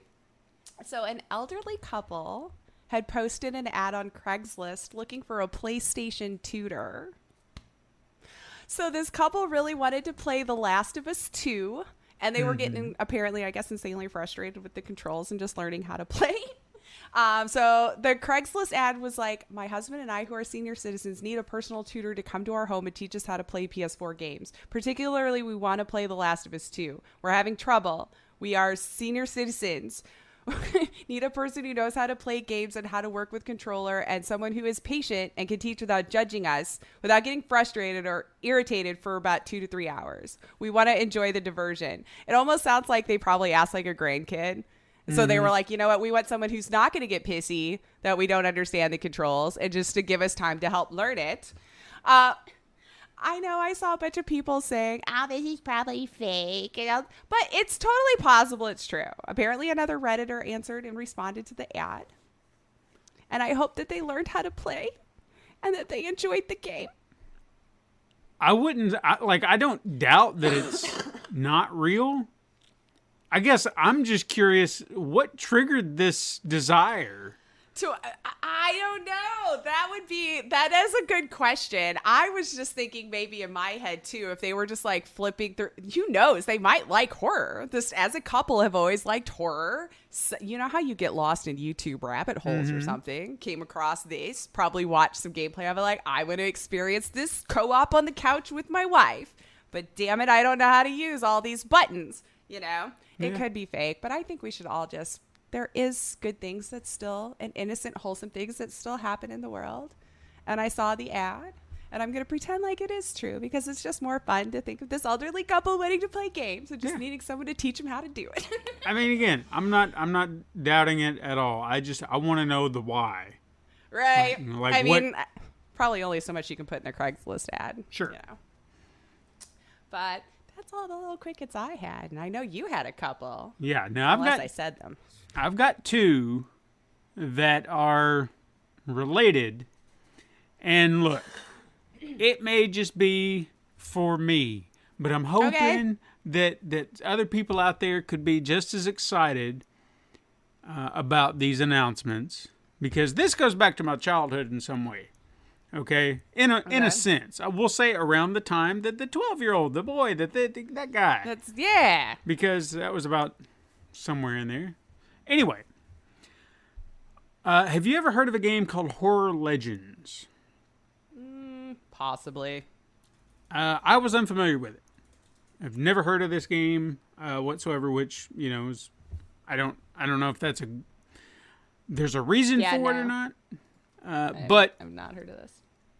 So an elderly couple had posted an ad on Craigslist looking for a PlayStation tutor. So this couple really wanted to play The Last of Us 2, and they were getting, apparently, I guess, insanely frustrated with the controls and just learning how to play. So the Craigslist ad was like, my husband and I, who are senior citizens, need a personal tutor to come to our home and teach us how to play PS4 games. Particularly, we want to play The Last of Us 2. We're having trouble. We are senior citizens. Need a person who knows how to play games and how to work with controller, and someone who is patient and can teach without judging us, without getting frustrated or irritated for about 2 to 3 hours. We want to enjoy the diversion. It almost sounds like they probably asked like a grandkid. So they were like, you know what? We want someone who's not going to get pissy that we don't understand the controls, and just to give us time to help learn it. I know I saw a bunch of people saying, oh, this is probably fake. But it's totally possible it's true. Apparently another Redditor answered and responded to the ad. And I hope that they learned how to play and that they enjoyed the game. I don't doubt that it's not real. I guess I'm just curious, what triggered this desire? I don't know. That is a good question. I was just thinking maybe in my head too, if they were just like flipping through, who knows, they might like horror. This, as a couple, have always liked horror. So, you know how you get lost in YouTube rabbit holes or something? Came across this, probably watched some gameplay of it, like, I want to experience this co-op on the couch with my wife. But damn it, I don't know how to use all these buttons, you know? It could be fake, but I think we should all just, there is good things that still, and innocent, wholesome things that still happen in the world. And I saw the ad, and I'm going to pretend like it is true, because it's just more fun to think of this elderly couple wanting to play games and just needing someone to teach them how to do it. I mean, again, I'm not doubting it at all. I want to know the why. Right. Like I what, mean, probably only so much you can put in a Craigslist ad. Sure. You know. But that's all the little crickets I had, and I know you had a couple. Yeah. Now I said them. I've got two that are related, and look, it may just be for me, but I'm hoping that other people out there could be just as excited about these announcements, because this goes back to my childhood in some way. Okay, in a sense, I will say around the time that the 12-year-old, the boy, that guy. Because that was about somewhere in there. Anyway, have you ever heard of a game called Horror Legends? Possibly. I was unfamiliar with it. I've never heard of this game whatsoever, which, you know, is, I don't know if there's a reason for it or not. But I've not heard of this.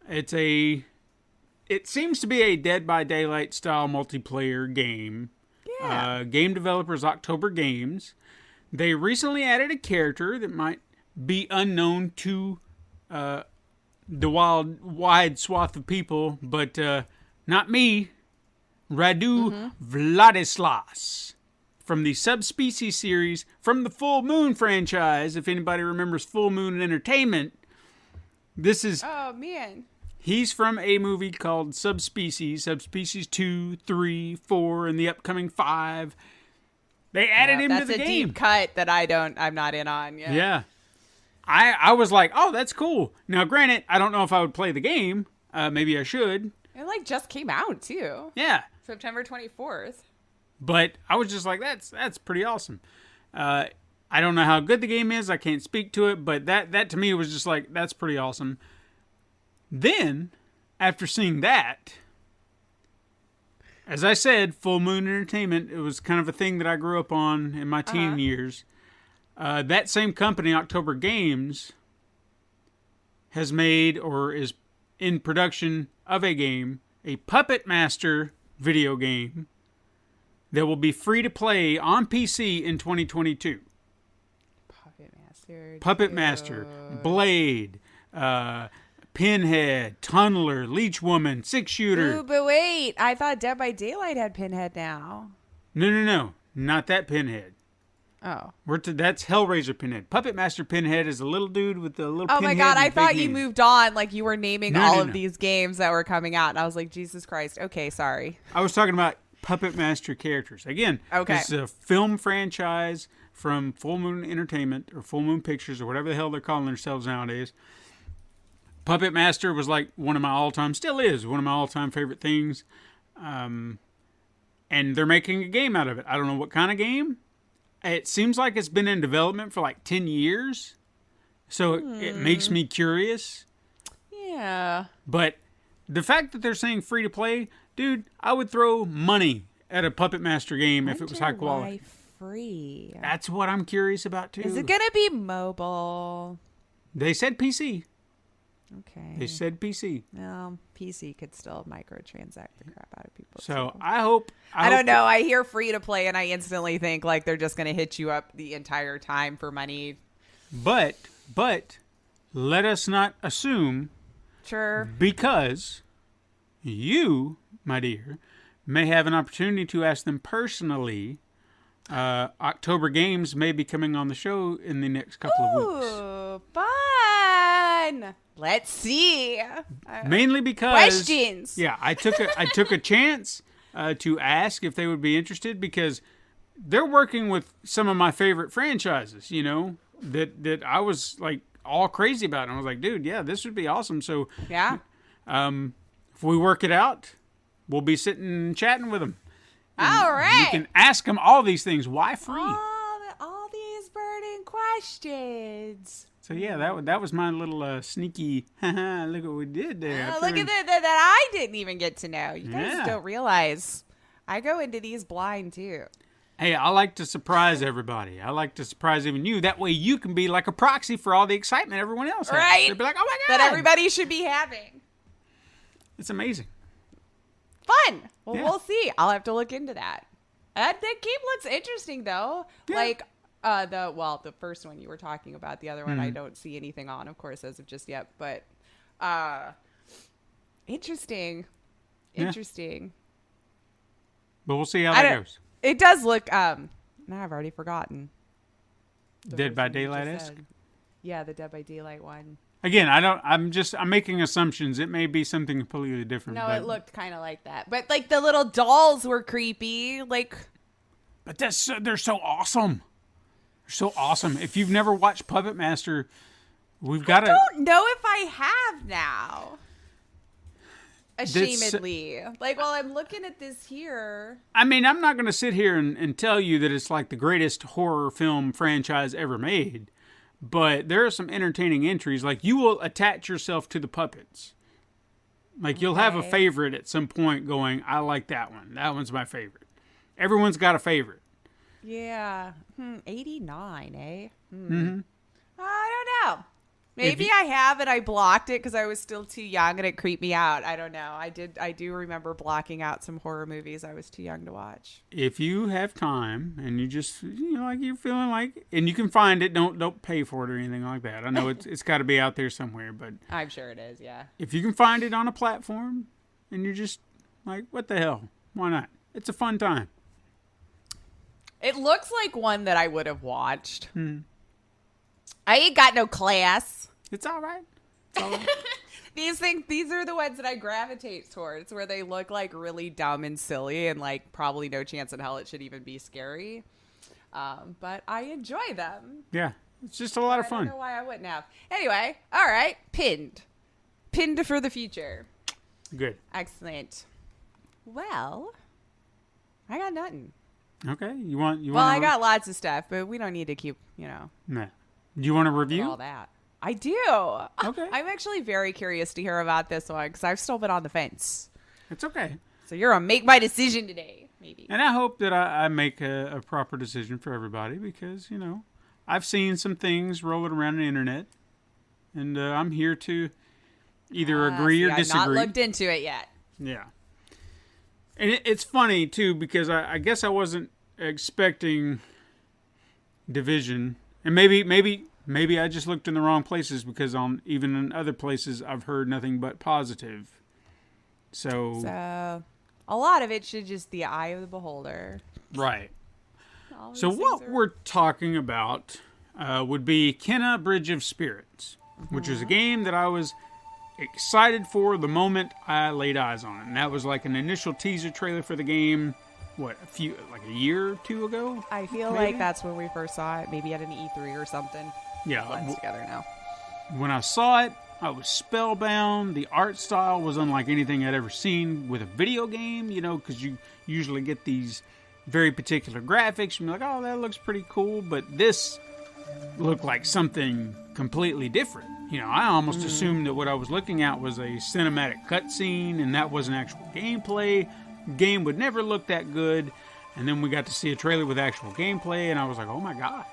It seems to be a Dead by Daylight style multiplayer game. Yeah. Game developers October Games. They recently added a character that might be unknown to the wide swath of people, but not me. Radu Vladislas from the Subspecies series from the Full Moon franchise. If anybody remembers Full Moon Entertainment, this is... Oh, man. He's from a movie called Subspecies 2, 3, 4, and the upcoming 5. They added him to the game. That's a deep cut that I'm not in on. Yeah. I was like, oh, that's cool. Now, granted, I don't know if I would play the game. Maybe I should. It just came out too. Yeah. September 24th. But I was just like, that's pretty awesome. I don't know how good the game is. I can't speak to it, but that to me was just like, that's pretty awesome. Then, after seeing that, as I said, Full Moon Entertainment, it was kind of a thing that I grew up on in my teen years. That same company, October Games, has made or is in production of a game, a Puppet Master video game that will be free to play on PC in 2022. Puppet Master, Blade, Pinhead, Tunneler, Leech Woman, 6-shooter. Ooh, but wait, I thought Dead by Daylight had Pinhead now. No, not that Pinhead. Oh. That's Hellraiser Pinhead. Puppet Master Pinhead is a little dude with a little pinhead. Oh my god, I thought you hand. moved on, like you were naming all of these games that were coming out, and I was like, Jesus Christ. Okay, sorry. I was talking about Puppet Master characters. Again, this is a film franchise from Full Moon Entertainment or Full Moon Pictures or whatever the hell they're calling themselves nowadays. Puppet Master was like one of my all-time, still is one of my all-time favorite things. And they're making a game out of it. I don't know what kind of game. It seems like it's been in development for like 10 years. So it makes me curious. Yeah. But the fact that they're saying free to play, dude, I would throw money at a Puppet Master game if it was high quality. Why free? That's what I'm curious about too. Is it going to be mobile? They said PC. Okay. They said PC. Well, PC could still microtransact the crap out of people. So too. I hope. I don't know. I hear free to play and I instantly think like they're just going to hit you up the entire time for money. But let us not assume. Sure. Because you, my dear, may have an opportunity to ask them personally. October Games may be coming on the show in the next couple of weeks. Ooh, fun. Let's see. Mainly because questions. Yeah, I took a chance to ask if they would be interested because they're working with some of my favorite franchises. You know that I was like all crazy about it. I was like, dude, yeah, this would be awesome. So Yeah. if we work it out, we'll be sitting and chatting with them. All right. You can ask them all these things. Why free? All these burning questions. So yeah, that was my little sneaky. Look what we did there. Look at that I didn't even get to know. You guys Yeah. don't realize I go into these blind too. Hey, I like to surprise everybody. I like to surprise even you. That way you can be like a proxy for all the excitement everyone else has. Right. They'll be like, oh my God. That everybody should be having. It's amazing. Fun. Well, Yeah. we'll see. I'll have to look into that. The game looks interesting though. Yeah. Like the first one you were talking about. The other one I don't see anything on, of course, as of just yet. But interesting. Yeah. Interesting. But we'll see how that goes. It does look. Now I've already forgotten. The Dead first by one you just Daylight-esque? said. Yeah, the Dead by Daylight one. Again, I'm making assumptions. It may be something completely different. No, but, it looked kind of like that. But like the little dolls were creepy. Like, But they're so awesome. They're so awesome. If you've never watched Puppet Master, we've got to. I don't know if I have now. Ashamedly. Like, while I'm looking at this here. I mean, I'm not going to sit here and tell you that it's like the greatest horror film franchise ever made, but there are some entertaining entries. Like, you will attach yourself to the puppets. Like, you'll have a Okay. favorite at some point going, I like that one. That one's my favorite. Everyone's got a favorite. Yeah. 89, eh? I don't know. Maybe I have and I blocked it because I was still too young and it creeped me out. I don't know. I do remember blocking out some horror movies I was too young to watch. If you have time and you just, like you're feeling like, and you can find it, don't pay for it or anything like that. I know it's got to be out there somewhere, but I'm sure it is, yeah. if you can find it on a platform and you're just like, what the hell? Why not? It's a fun time. It looks like one that I would have watched. I ain't got no class. It's all right. It's all right. These are the ones that I gravitate towards, where they look like really dumb and silly and like probably no chance in hell it should even be scary. But I enjoy them. Yeah, it's just a lot of I fun. don't know why I wouldn't have. Anyway, all right, pinned for the future. Good. Excellent. Well, I got nothing. Okay, you want? Well, I got lots of stuff, but we don't need to keep, Nah. Do you want to all review? that. I do. Okay. I'm actually very curious to hear about this one because I've still been on the fence. It's okay. So you're gonna make my decision today, maybe. And I hope that I make a proper decision for everybody because I've seen some things rolling around the internet, and I'm here to either agree or disagree. I've not looked into it yet. Yeah. And it's funny, too, because I guess I wasn't expecting division. And maybe I just looked in the wrong places because even in other places I've heard nothing but positive. So A lot of it should just the eye of the beholder. right. All So these what things are- we're talking about would be Kenna Bridge of Spirits, which is a game that I was excited for the moment I laid eyes on it. And that was like an initial teaser trailer for the game, like a year or two ago? I feel maybe? like that's when we first saw it, maybe at an E3 or something. Yeah. Blends together now. When I saw it, I was spellbound. The art style was unlike anything I'd ever seen with a video game, because you usually get these very particular graphics. You're like, oh, that looks pretty cool. But this looked like something completely different. I almost assumed that what I was looking at was a cinematic cutscene, and that wasn't actual gameplay. Game would never look that good. And then we got to see a trailer with actual gameplay, and I was like, oh my god.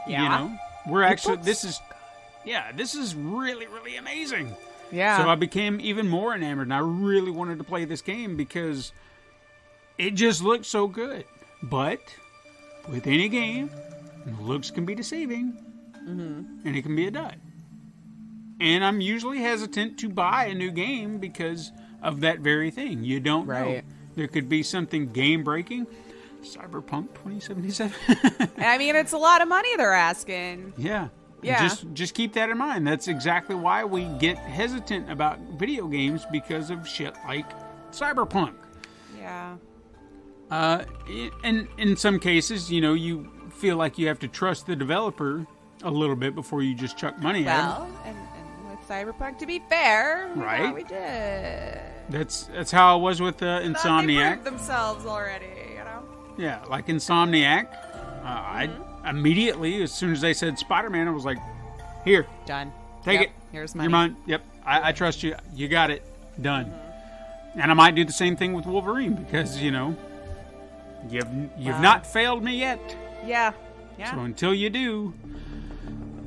Yeah. We're actually, this is really, really amazing. Yeah. So I became even more enamored, and I really wanted to play this game because it just looked so good. But with any game, looks can be deceiving, and it can be a dud. And I'm usually hesitant to buy a new game because of that very thing. You don't know. Right. There could be something game-breaking. Cyberpunk 2077. I mean, it's a lot of money they're asking. Yeah. Yeah. Just keep that in mind. That's exactly why we get hesitant about video games, because of shit like Cyberpunk. Yeah. And in some cases, you feel like you have to trust the developer a little bit before you just chuck money at them. Well, and with Cyberpunk, to be fair, Right. we did. That's how it was with They Insomniac. proved themselves already, you know? Yeah, like Insomniac. I immediately, as soon as they said Spider-Man, I was like, here, Done. take Yep, it. Here's You're money. mine. Yep, I trust you. You got it. Done. And I might do the same thing with Wolverine because, you've not failed me yet. Yeah. Yeah. So until you do.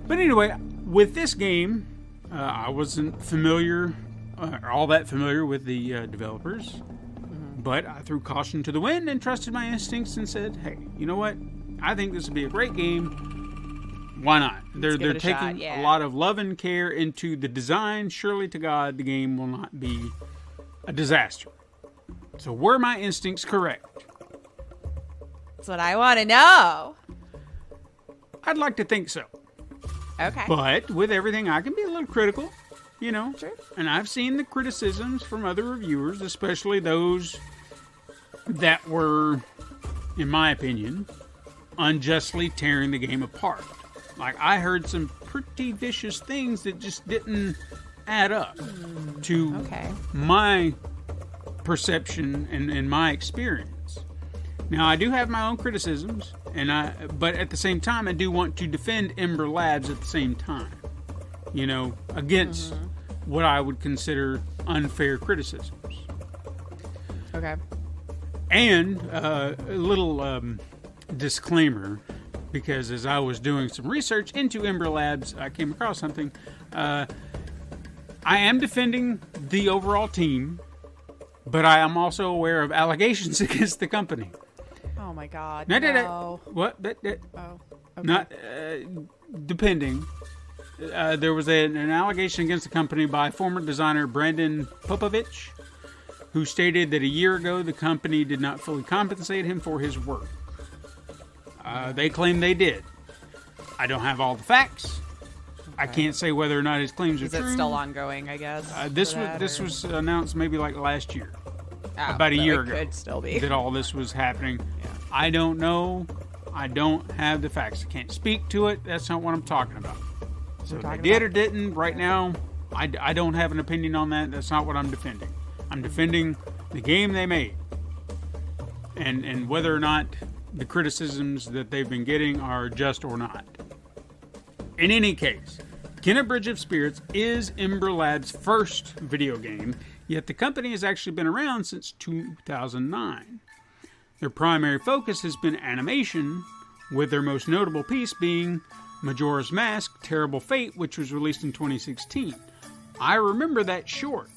But anyway, with this game, I wasn't familiar, all that familiar with the developers. But I threw caution to the wind and trusted my instincts and said, hey, you know what? I think this would be a great game. Why not? They're give it a shot, taking yeah. a lot of love and care into the design. Surely to God, the game will not be a disaster. So were my instincts correct? That's what I want to know. I'd like to think so. Okay. But with everything, I can be a little critical, Sure. And I've seen the criticisms from other reviewers, especially those that were, in my opinion, unjustly tearing the game apart. Like, I heard some pretty vicious things that just didn't add up to my perception and my experience. Now, I do have my own criticisms, but at the same time, I do want to defend Ember Labs at the same time, against what I would consider unfair criticisms. Okay. And a little disclaimer, because as I was doing some research into Ember Labs, I came across something. I am defending the overall team, but I am also aware of allegations against the company. Oh my God. No. What? Oh. Okay. Not depending. There was an allegation against the company by former designer Brandon Popovich, who stated that a year ago the company did not fully compensate him for his work. They claim they did. I don't have all the facts. I can't say whether or not his claims are true. Is it still ongoing, I guess? This was announced maybe like last year. Oh, about a so year it ago. Could still be. That all this was happening. Yeah. I don't know. I don't have the facts. I can't speak to it. That's not what I'm talking about. So they did or didn't. Right now, I don't have an opinion on that. That's not what I'm defending. I'm defending the game they made. And whether or not the criticisms that they've been getting are just or not. In any case, Kenna Bridge of Spirits is Ember Lab's first video game, yet the company has actually been around since 2009. Their primary focus has been animation, with their most notable piece being Majora's Mask: Terrible Fate, which was released in 2016. I remember that short.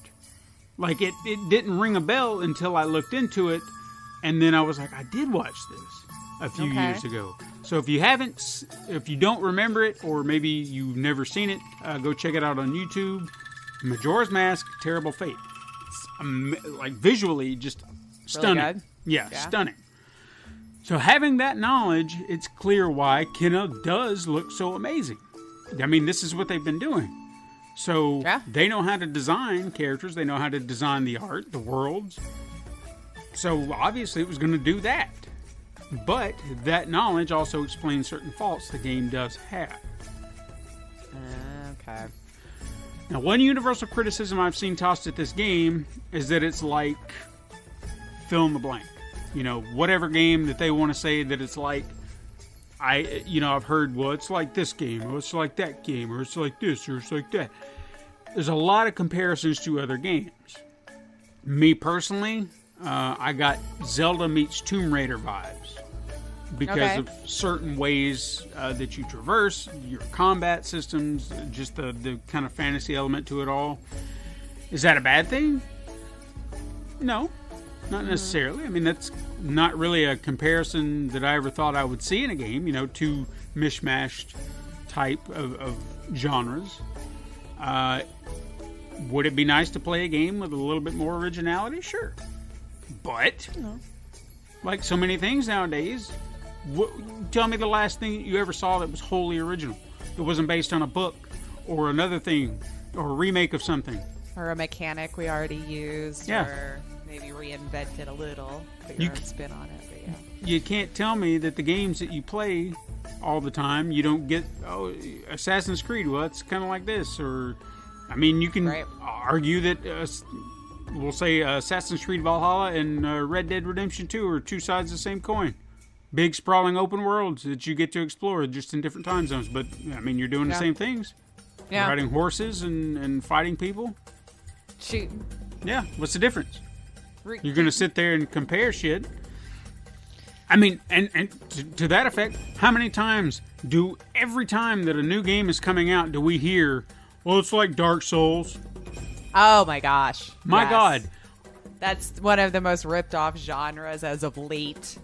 Like, it didn't ring a bell until I looked into it, and then I was like, I did watch this a few years ago. So if you don't remember it, or maybe you've never seen it, go check it out on YouTube. Majora's Mask: Terrible Fate. It's, like, visually just stunning. Really good? Yeah, stunning. So having that knowledge, it's clear why Kenna does look so amazing. I mean, this is what they've been doing. So they know how to design characters. They know how to design the art, the worlds. So obviously it was going to do that. But that knowledge also explains certain faults the game does have. Okay. Now, one universal criticism I've seen tossed at this game is that it's like fill in the blank. Whatever game that they want to say that it's like, I've heard, well, it's like this game, or it's like that game, or it's like this, or it's like that. There's a lot of comparisons to other games. Me personally, I got Zelda meets Tomb Raider vibes because of certain ways that you traverse, your combat systems, just the kind of fantasy element to it all. Is that a bad thing? No. Not necessarily. I mean, that's not really a comparison that I ever thought I would see in a game, two mishmashed type of genres. Would it be nice to play a game with a little bit more originality? Sure. But, like so many things nowadays, tell me the last thing you ever saw that was wholly original, that wasn't based on a book or another thing or a remake of something. Or a mechanic we already used, or maybe reinvented a little, put your own spin on it. But You can't tell me that the games that you play all the time. You don't get, Assassin's Creed, well, it's kind of like this. Or, I mean, you can argue that, we'll say Assassin's Creed Valhalla and Red Dead Redemption 2 are two sides of the same coin. Big, sprawling open worlds that you get to explore just in different time zones. But, I mean, you're doing the same things. Yeah. Riding horses and fighting people. Shoot. Yeah, what's the difference? You're going to sit there and compare shit. I mean, and to that effect, how many times every time that a new game is coming out, do we hear, well, it's like Dark Souls? Oh my gosh. My yes. God. That's one of the most ripped off genres as of late.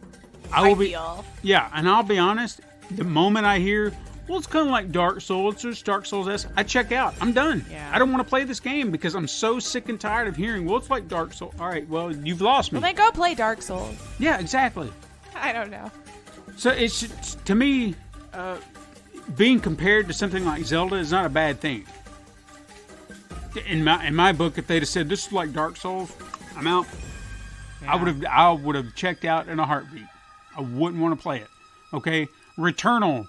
I feel. Yeah, and I'll be honest, the moment I hear, well, it's kind of like Dark Souls, it's just Dark Souls-esque, I check out. I'm done. Yeah. I don't want to play this game because I'm so sick and tired of hearing, well, it's like Dark Souls. All right, well, you've lost me. Well, then go play Dark Souls. Yeah, exactly. I don't know. So it's, to me, being compared to something like Zelda is not a bad thing. In my book, if they'd have said this is like Dark Souls, I'm out. Yeah. I would have checked out in a heartbeat. I wouldn't want to play it. Okay, Returnal,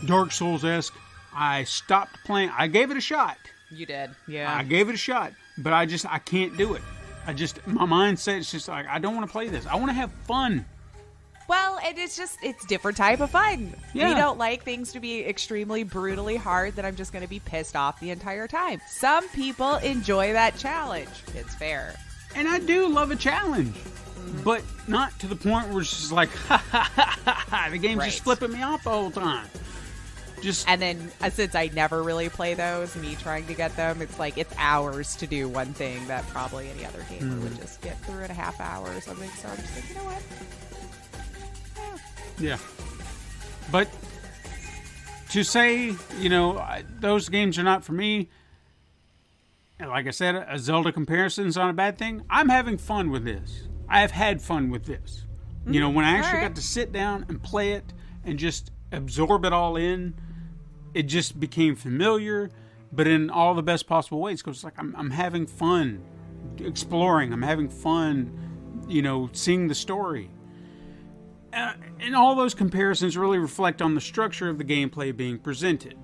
Dark Souls-esque. I stopped playing. I gave it a shot. You did, yeah. I gave it a shot, but I can't do it. My mindset is just like, I don't want to play this. I want to have fun. Well, and it's different type of fun. Yeah. We don't like things to be extremely brutally hard that I'm just going to be pissed off the entire time. Some people enjoy that challenge. It's fair. And I do love a challenge, but not to the point where it's just like, the game's just flipping me off the whole time. And then, since I never really play those, me trying to get them, it's like it's hours to do one thing that probably any other gamer would just get through in a half hour or something. So I'm just like, you know what? Yeah. But to say, those games are not for me, and like I said, a Zelda comparison is not a bad thing. I'm having fun with this. I have had fun with this. When I actually got to sit down and play it and just absorb it all in, it just became familiar, but in all the best possible ways. Because it's like I'm having fun exploring. I'm having fun, seeing the story. And all those comparisons really reflect on the structure of the gameplay being presented.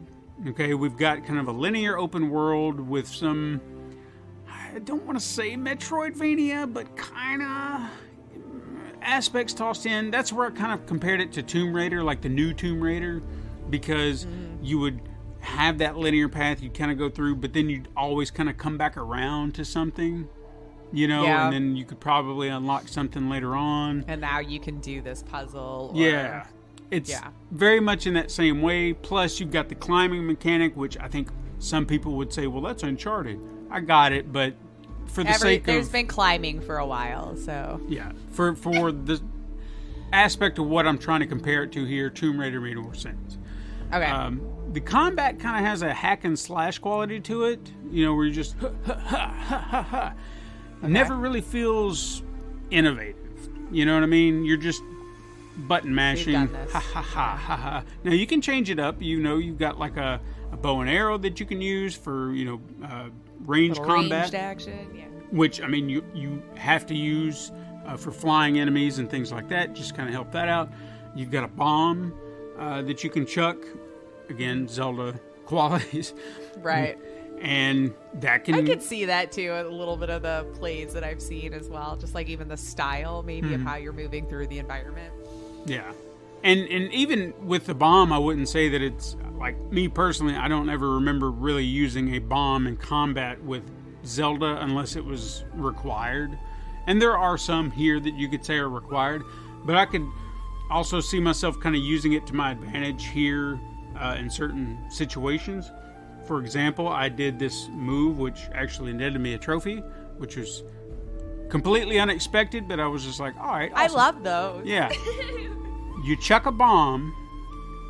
Okay, we've got kind of a linear open world with some, I don't want to say Metroidvania, but kind of aspects tossed in. That's where I kind of compared it to Tomb Raider, like the new Tomb Raider, because you would have that linear path you'd kind of go through, but then you'd always kind of come back around to something. And then you could probably unlock something later on. And now you can do this puzzle. It's very much in that same way. Plus, you've got the climbing mechanic, which I think some people would say, well, that's Uncharted. I got it, but for the sake of... There's been climbing for a while, so... Yeah, for the aspect of what I'm trying to compare it to here, Tomb Raider made more sense. Okay. The combat kind of has a hack and slash quality to it, where you just... Okay. Never really feels innovative. You know what I mean? You're just button mashing. We've done this. Ha ha ha ha ha. Now you can change it up. You've got like a bow and arrow that you can use for range combat. Ranged action, yeah. Which you have to use for flying enemies and things like that. Just kind of help that out. You've got a bomb that you can chuck. Again, Zelda qualities. Right. And that can... I could see that too, a little bit of the plays that I've seen as well. Just like even the style maybe of how you're moving through the environment. Yeah. And even with the bomb, I wouldn't say that it's... Like, me personally, I don't ever remember really using a bomb in combat with Zelda unless it was required. And there are some here that you could say are required. But I could also see myself kind of using it to my advantage here in certain situations. For example, I did this move, which actually netted me a trophy, which was completely unexpected, but I was just like, all right, awesome. I love those. Yeah. You chuck a bomb,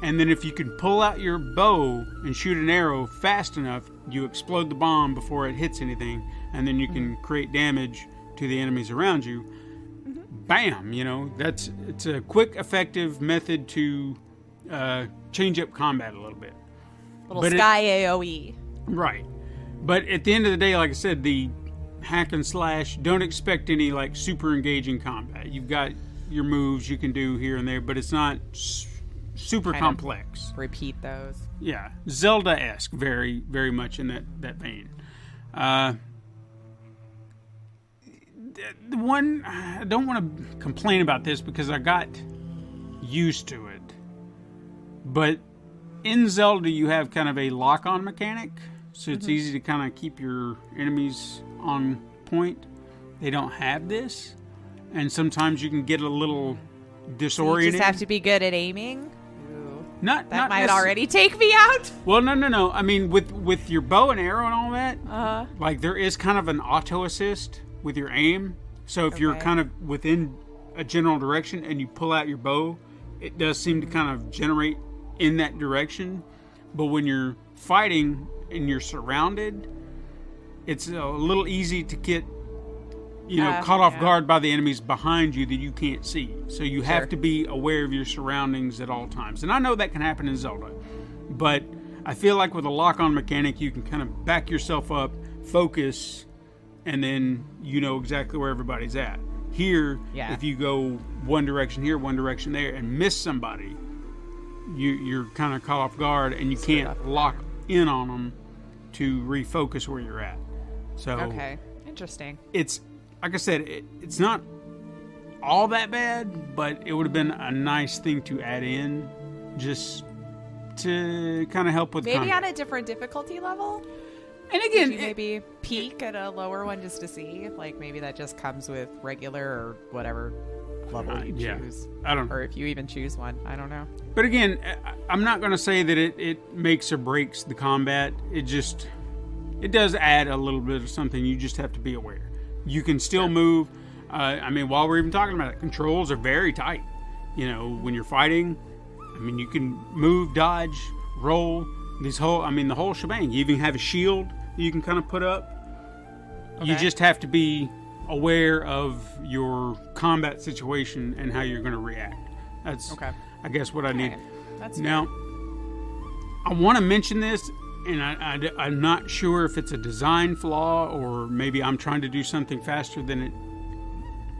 and then if you can pull out your bow and shoot an arrow fast enough, you explode the bomb before it hits anything, and then you can create damage to the enemies around you. Bam! It's a quick, effective method to change up combat a little bit. Sky AoE. Right. But at the end of the day, like I said, the hack and slash, don't expect any super engaging combat. You've got your moves you can do here and there, but it's not super kind of complex. repeat those. Yeah, Zelda-esque, very, very much in that vein. The one, I don't want to complain about this because I got used to it. But in Zelda, you have kind of a lock-on mechanic, so it's easy to kind of keep your enemies on point. They don't have this, and sometimes you can get a little disoriented. You just have to be good at aiming. Not might already take me out. Well, no. I mean, with your bow and arrow and all that, like there is kind of an auto assist with your aim. So if you're kind of within a general direction and you pull out your bow, it does seem to kind of generate in that direction. But when you're fighting and you're surrounded, it's a little easy to get, caught off guard by the enemies behind you that you can't see. So you have to be aware of your surroundings at all times. And I know that can happen in Zelda, but I feel like with a lock-on mechanic, you can kind of back yourself up, focus, and then you know exactly where everybody's at. Here, if you go one direction here, one direction there, and miss somebody, you're kind of caught off guard, and you can't lock in on them to refocus where you're at. So interesting. It's like I said, it's not all that bad, but it would have been a nice thing to add in, just to kind of help with maybe combat. On a different difficulty level. And again, maybe peak at a lower one just to see if, like, maybe that just comes with regular or whatever level you choose. I don't know. Or if you even choose one. I don't know. But again, I'm not going to say that it makes or breaks the combat. It does add a little bit of something. You just have to be aware. You can still move. I mean, while we're even talking about it, controls are very tight. When you're fighting, I mean, you can move, dodge, roll. The whole shebang. You even have a shield you can kind of put up. Okay. You just have to be aware of your combat situation and how you're going to react. That's, I guess, what I need. That's now, I want to mention this, and I'm not sure if it's a design flaw or maybe I'm trying to do something faster than it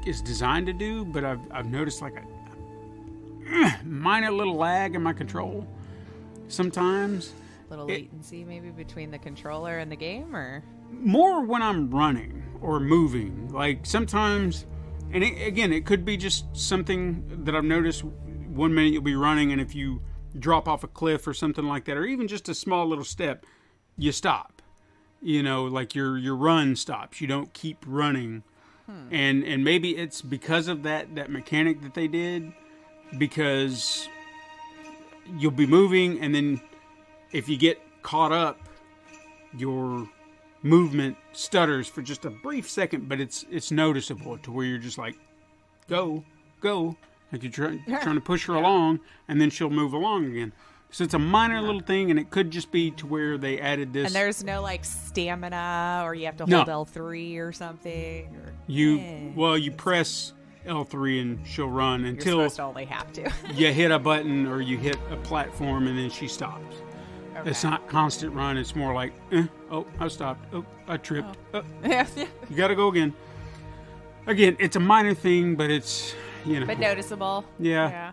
is designed to do, but I've noticed like a minor little lag in my control sometimes. Little latency maybe between the controller and the game, or more when I'm running or moving. Like sometimes, and it could be just something that I've noticed. 1 minute you'll be running, and if you drop off a cliff or something like that, or even just a small little step, you stop. Like your run stops. You don't keep running, and maybe it's because of that mechanic that they did, because you'll be moving and then if you get caught up, your movement stutters for just a brief second, but it's noticeable to where you're just like, go, like you're trying to push her along, and then she'll move along again. So it's a minor little thing, and it could just be to where they added this. And there's no like stamina, or you have to hold L3 or something. Or, you press L3 and she'll run until you're supposed to only have to. you hit a button or you hit a platform, and then she stops. Okay. It's not constant run. It's more like, I stopped. Oh, I tripped. You got to go again. Again, it's a minor thing, but it's, But noticeable. Yeah.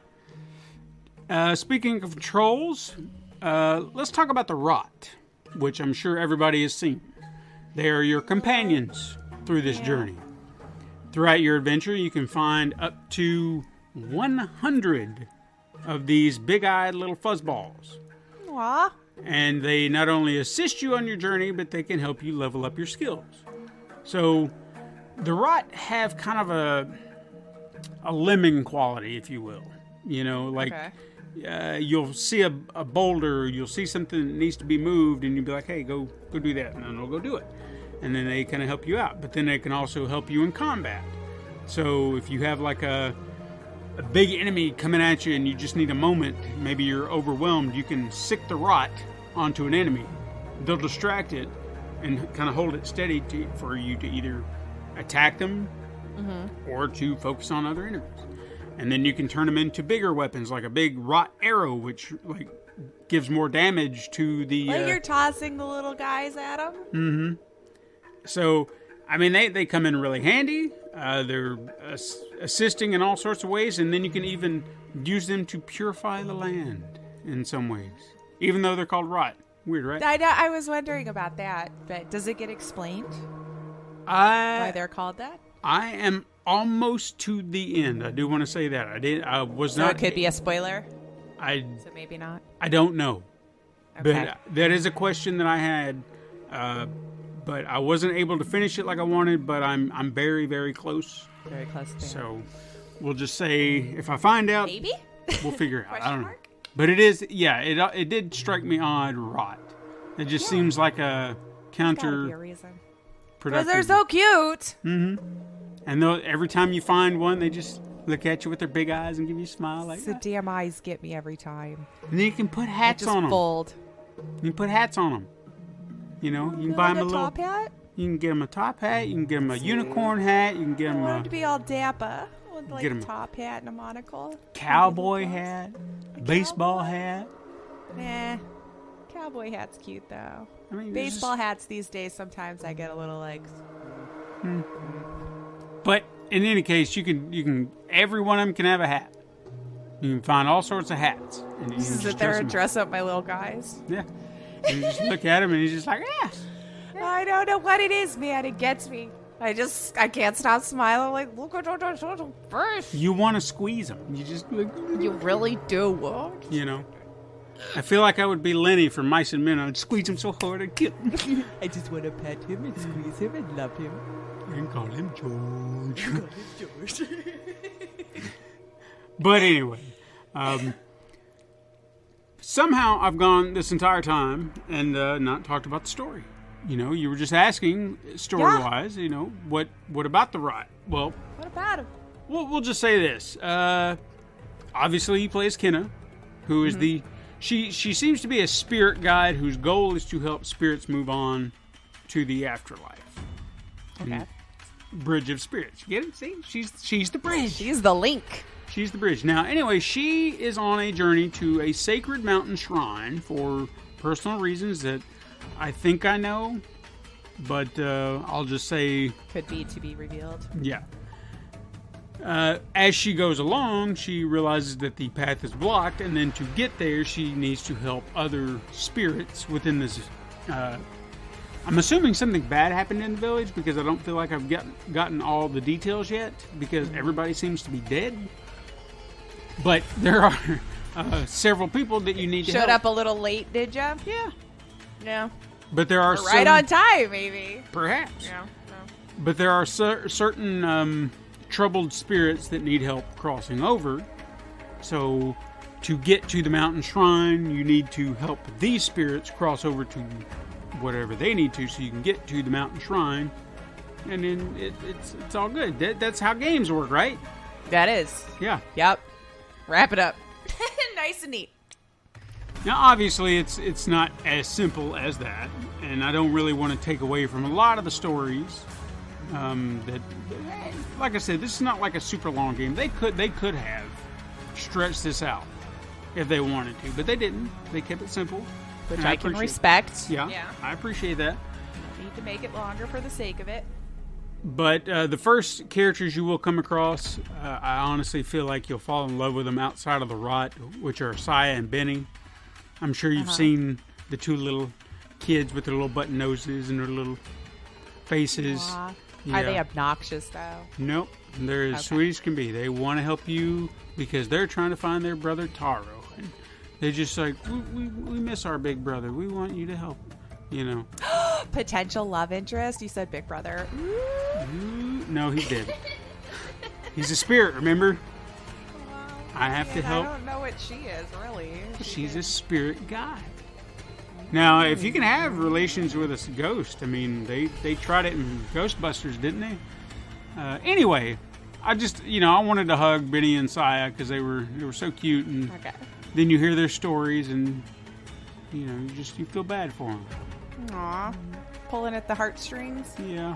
Speaking of controls, let's talk about the rot, which I'm sure everybody has seen. They are your companions through this journey. Throughout your adventure, you can find up to 100 of these big-eyed little fuzzballs. Aww. And they not only assist you on your journey, but they can help you level up your skills. So the rot have kind of a lemming quality, if you will. You'll see a boulder, you'll see something that needs to be moved, and you'll be like, hey, go do that, and then they'll go do it. And then they kind of help you out. But then they can also help you in combat. So if you have like a big enemy coming at you and you just need a moment, maybe you're overwhelmed, you can sick the rot onto an enemy. They'll distract it and kind of hold it steady for you to either attack them or to focus on other enemies. And then you can turn them into bigger weapons, like a big rot arrow, which like gives more damage to the... Like you're tossing the little guys at them? Mm-hmm. So I mean, they come in really handy. They're assisting in all sorts of ways, and then you can even use them to purify the land in some ways, even though they're called rot. Weird, right? I was wondering about that, but does it get explained why they're called that? I am almost to the end. I do want to say that. I was So not. it could be a spoiler? So maybe not? I don't know. Okay. But that is a question that I had. But I wasn't able to finish it like I wanted, but I'm very, very close. Very close to it. So we'll just say if I find out, Maybe? we'll figure it out. I Question don't know. mark? But it is, yeah, it did strike me odd, rot. It just seems like a Gotta be a counterproductive. reason. Because they're so cute. And every time you find one, they just look at you with their big eyes and give you a smile like The that. damn eyes get me every time. And then you can put hats Just on them. fold. You can put hats on them. You know, you can buy them a little top hat? You can get them a top hat. You can get them a unicorn hat. You can get I them want a it to be all dapper with like Get a 'em. top hat and a monocle. cowboy hat, a baseball hat. Nah. Cowboy hat's cute though. I mean, Baseball hats these days, sometimes I get a little like. But in any case, you can. Every one of them can have a hat. You can find all sorts of hats. And you can Sit just there dress and 'em. dress up my little guys. Yeah. And you just look at him and he's just like, yeah. I don't know what it is, man. It gets me. I can't stop smiling. Like, look at that fish. You want to squeeze them. You just look. You really do. You know. I feel like I would be Lenny from Mice and Men. I'd squeeze him so hard I'd kill him. I just want to pet him and squeeze him and love him. And call him George. But anyway, somehow I've gone this entire time and not talked about the story. You know, you were just asking story-wise. You know, what about the rot? Well, What about him? we'll just say this. Obviously, he plays Kenna, who is the she seems to be a spirit guide whose goal is to help spirits move on to the afterlife. Okay. Bridge of spirits. You get it? See, she's the bridge. She's the link. She's the bridge. Now, anyway, she is on a journey to a sacred mountain shrine for personal reasons that I think I know, but I'll just say, Could be to be revealed. yeah. As she goes along, she realizes that the path is blocked, and then to get there, she needs to help other spirits within this. I'm assuming something bad happened in the village because I don't feel like I've gotten all the details yet because everybody seems to be dead. But there are several people that you need to Showed help. up a little late, did ya? Yeah. No. But there are Right on time, maybe. Perhaps. Yeah. But there are certain troubled spirits that need help crossing over. So to get to the mountain shrine, you need to help these spirits cross over to whatever they need to so you can get to the mountain shrine. And then it's all good. That's how games work, right? That is. Yeah. Yep. Wrap it up. Nice and neat. Now, obviously, it's not as simple as that, and I don't really want to take away from a lot of the stories. Like I said, this is not like a super long game. They could have stretched this out if they wanted to, but they didn't. They kept it simple, Which and I can appreciate- respect. Yeah, Yeah. I appreciate that. Need to make it longer for the sake of it. But the first characters you will come across, I honestly feel like you'll fall in love with them outside of the rot, which are Saya and Benny. I'm sure you've seen the two little kids with their little button noses and their little faces. Aw. Yeah. Are they obnoxious, though? Nope. They're as Okay. sweet as can be. They want to help you because they're trying to find their brother Taro. And they're just like, we miss our big brother. We want you to help. You know. Potential love interest? You said Big Brother. No, he's dead. He's a spirit, remember? I have to Man, help. I don't know what she is, really. She's a spirit guide. Now, if you can have relations with a ghost, I mean, they tried it in Ghostbusters, didn't they? Anyway, I just, I wanted to hug Benny and Saya because they were so cute, and Okay. then you hear their stories, and you feel bad for them. Aw. Pulling at the heartstrings? Yeah,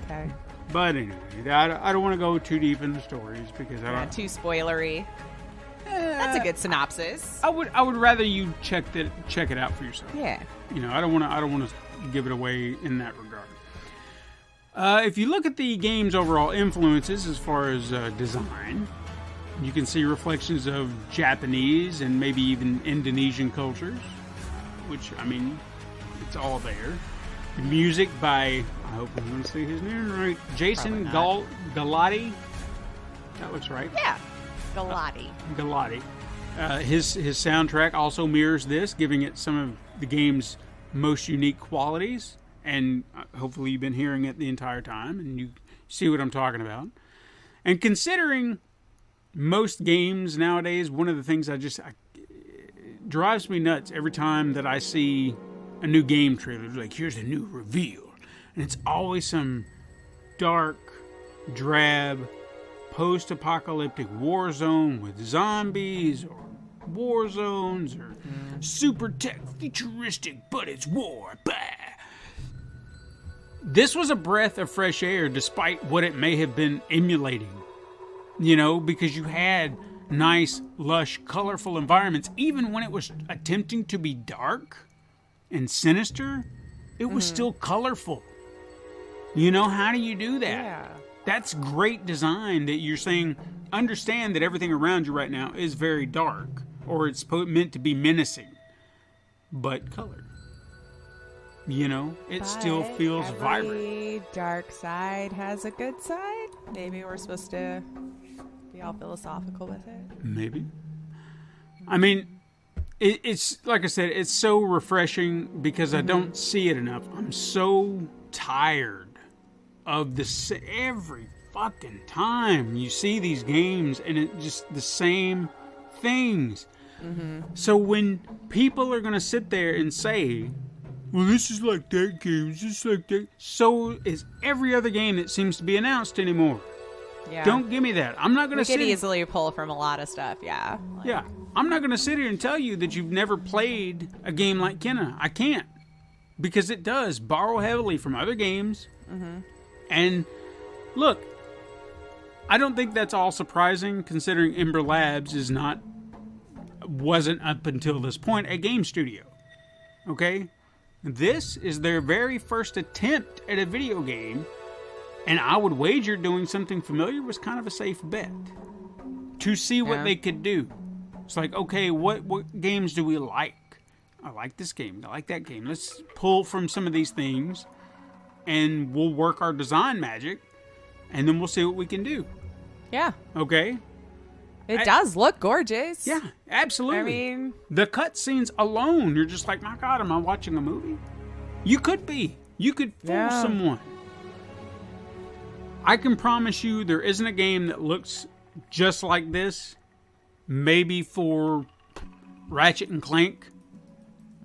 Okay. but anyway, I don't want to go too deep into stories because I Not don't. too spoilery. That's a good synopsis. I would rather you check it out for yourself. Yeah. I don't want to give it away in that regard. If you look at the game's overall influences as far as design, you can see reflections of Japanese and maybe even Indonesian cultures, which, I mean, it's all there. The music by, I hope I'm going to say his name right, Jason Galati. That looks right. Yeah, Galati. Galati. His soundtrack also mirrors this, giving it some of the game's most unique qualities. And hopefully you've been hearing it the entire time and you see what I'm talking about. And considering most games nowadays, one of the things it drives me nuts every time that I see a new game trailer. It's like, here's a new reveal. And it's always some dark, drab, post-apocalyptic war zone with zombies or war zones or super tech futuristic, but it's war. Bah! This was a breath of fresh air despite what it may have been emulating, because you had nice, lush, colorful environments. Even when it was attempting to be dark and sinister, it was still colorful. How do you do that? Yeah. That's great design that you're saying, understand that everything around you right now is very dark, or it's meant to be menacing, but colored. It still feels vibrant. Every dark side has a good side. Maybe we're supposed to be all philosophical with it. Maybe. I mean, it's like I said, it's so refreshing because I don't see it enough. I'm so tired of this every fucking time you see these games and it's just the same things. So when people are going to sit there and say, well, this is like that game, it's just like that, so is every other game that seems to be announced anymore. Yeah. Don't give me that. I'm not going to sit. We could easily pull from a lot of stuff. Yeah. Yeah. I'm not going to sit here and tell you that you've never played a game like Kenna. I can't, because it does borrow heavily from other games. And look, I don't think that's all surprising, considering Ember Labs wasn't up until this point a game studio. Okay? This is their very first attempt at a video game, and I would wager doing something familiar was kind of a safe bet to see what they could do. It's like, okay, what games do we like? I like this game. I like that game. Let's pull from some of these things, and we'll work our design magic, and then we'll see what we can do. Yeah. Okay? It does look gorgeous. Yeah, absolutely. I mean, the cutscenes alone, you're just like, my God, am I watching a movie? You could be. You could fool someone. I can promise you there isn't a game that looks just like this. Maybe for Ratchet and Clank,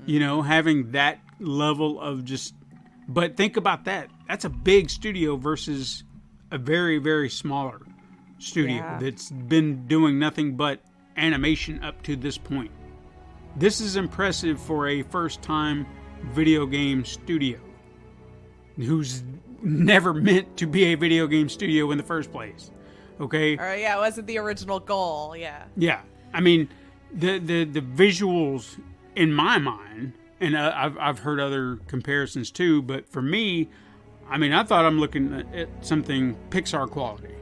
having that level of just... But think about that. That's a big studio versus a very, very smaller studio that's been doing nothing but animation up to this point. This is impressive for a first-time video game studio who's never meant to be a video game studio in the first place. Okay? It wasn't the original goal. Yeah. Yeah. I mean, the visuals in my mind, and I've heard other comparisons too, but for me, I mean, I thought I'm looking at something Pixar quality.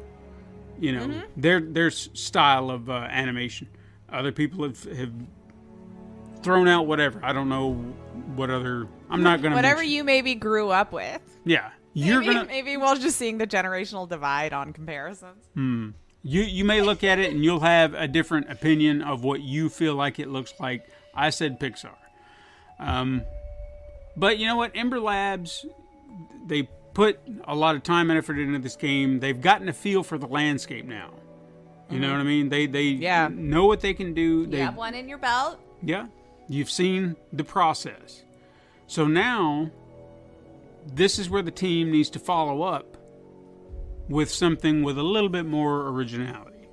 Their style of animation. Other people have thrown out whatever. I don't know what other... I'm not going to... Whatever you maybe grew up with. Yeah. Maybe we're just seeing the generational divide on comparisons. You may look at it and you'll have a different opinion of what you feel like it looks like. I said Pixar. But you know what? Ember Labs, they put a lot of time and effort into this game. They've gotten a feel for the landscape now. You know what I mean? They know what they can do. You have one in your belt. Yeah. You've seen the process. So now, this is where the team needs to follow up with something with a little bit more originality.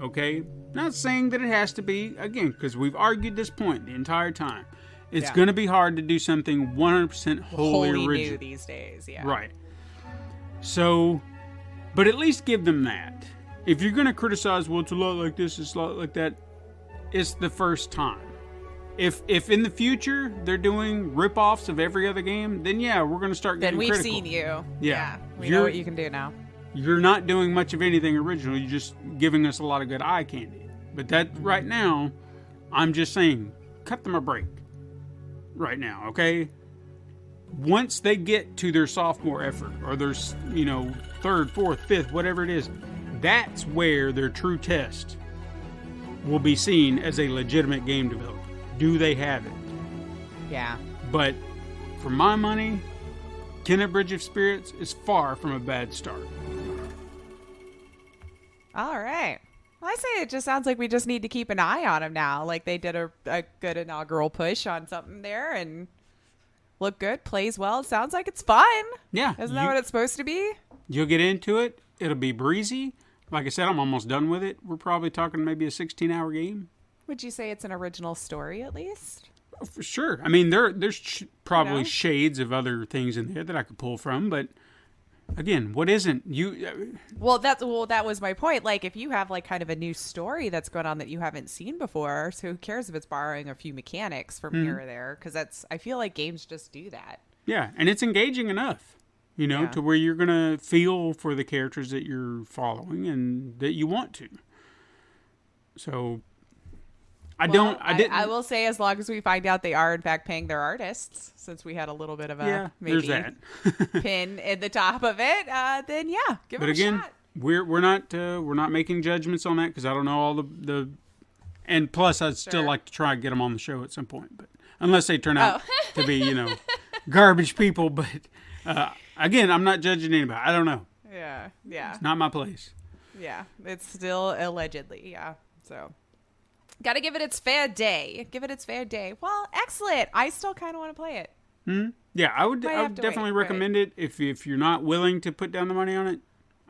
Okay? Not saying that it has to be, again, because we've argued this point the entire time. It's going to be hard to do something 100% wholly original. New these days, yeah. Right. So, but at least give them that. If you're going to criticize, well, it's a lot like this, it's a lot like that, it's the first time. If in the future they're doing rip-offs of every other game, then yeah, we're going to start getting critical. Then we've seen you. Yeah. We know what you can do now. You're not doing much of anything original. You're just giving us a lot of good eye candy. But that right now, I'm just saying, cut them a break. Right now, okay? Once they get to their sophomore effort or their, third, fourth, fifth, whatever it is, that's where their true test will be seen as a legitimate game developer. Do they have it? Yeah. But for my money, Kenneth Bridge of Spirits is far from a bad start. All right. Well, I say it just sounds like we just need to keep an eye on him now. Like they did a good inaugural push on something there and look good, plays well. It sounds like it's fun. Yeah. Isn't that what it's supposed to be? You'll get into it. It'll be breezy. Like I said, I'm almost done with it. We're probably talking maybe a 16-hour game. Would you say it's an original story at least? Oh, for sure. I mean, there's probably shades of other things in there that I could pull from, but again, what isn't you? That was my point. Like, if you have like kind of a new story that's going on that you haven't seen before, so who cares if it's borrowing a few mechanics from here or there? Because I feel like games just do that. Yeah, and it's engaging enough, to where you're gonna feel for the characters that you're following and that you want to. So. I will say, as long as we find out they are in fact paying their artists, since we had a little bit of a maybe pin in the top of it, then give it a shot. We're not making judgments on that because I don't know all the and plus I'd still like to try and get them on the show at some point, but unless they turn out to be garbage people. But again, I'm not judging anybody. I don't know. Yeah. It's not my place. Yeah, it's still allegedly. Yeah, so. Got to give it its fair day. Well, excellent. I still kind of want to play it. Yeah, I would definitely recommend it if you're not willing to put down the money on it.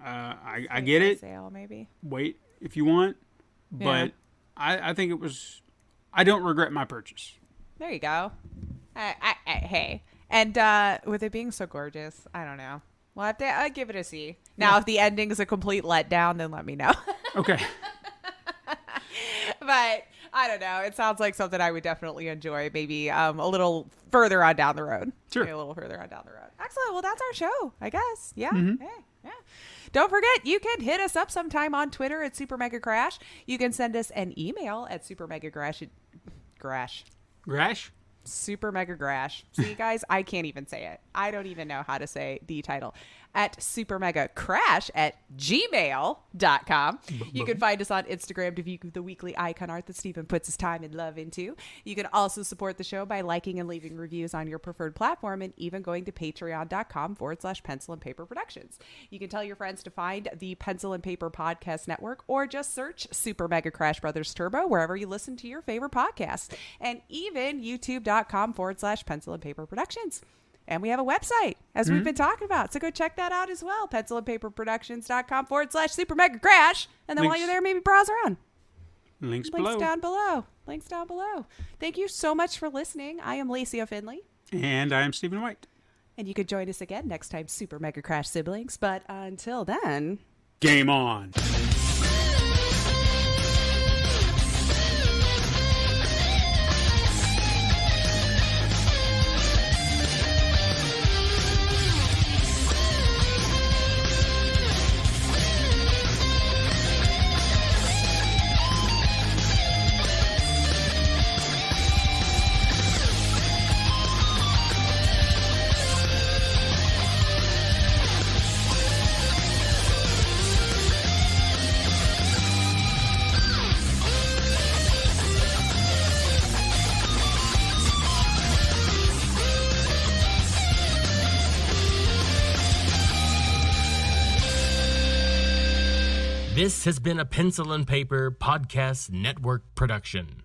I get it. Sale, maybe. Wait if you want, but I think it was. I don't regret my purchase. There you go. Hey, and with it being so gorgeous, I don't know. Well, I'd give it a C. Now, if the ending is a complete letdown, then let me know. Okay. But I don't know. It sounds like something I would definitely enjoy. Maybe a little further on down the road. Sure. Maybe a little further on down the road. Excellent. Well, that's our show, I guess. Yeah. Mm-hmm. Hey, yeah. Don't forget, you can hit us up sometime on Twitter at Super Mega Crash. You can send us an email at Super Mega Grash. See, guys, I can't even say it. I don't even know how to say the title. At supermegacrash@gmail.com. You can find us on Instagram to view the weekly icon art that Stephen puts his time and love into. You can also support the show by liking and leaving reviews on your preferred platform and even going to patreon.com/Pencil and Paper Productions. You can tell your friends to find the Pencil and Paper Podcast Network or just search Super Mega Crash Brothers Turbo wherever you listen to your favorite podcasts, and even youtube.com/Pencil and Paper Productions. And we have a website, as we've been talking about. So go check that out as well. pencilandpaperproductions.com/Super Mega Crash. And then while you're there, maybe browse around. Links down below. Thank you so much for listening. I am Lacey O'Finley. And I am Stephen White. And you can join us again next time, Super Mega Crash siblings. But until then, game on. This has been a Pencil and Paper Podcast Network production.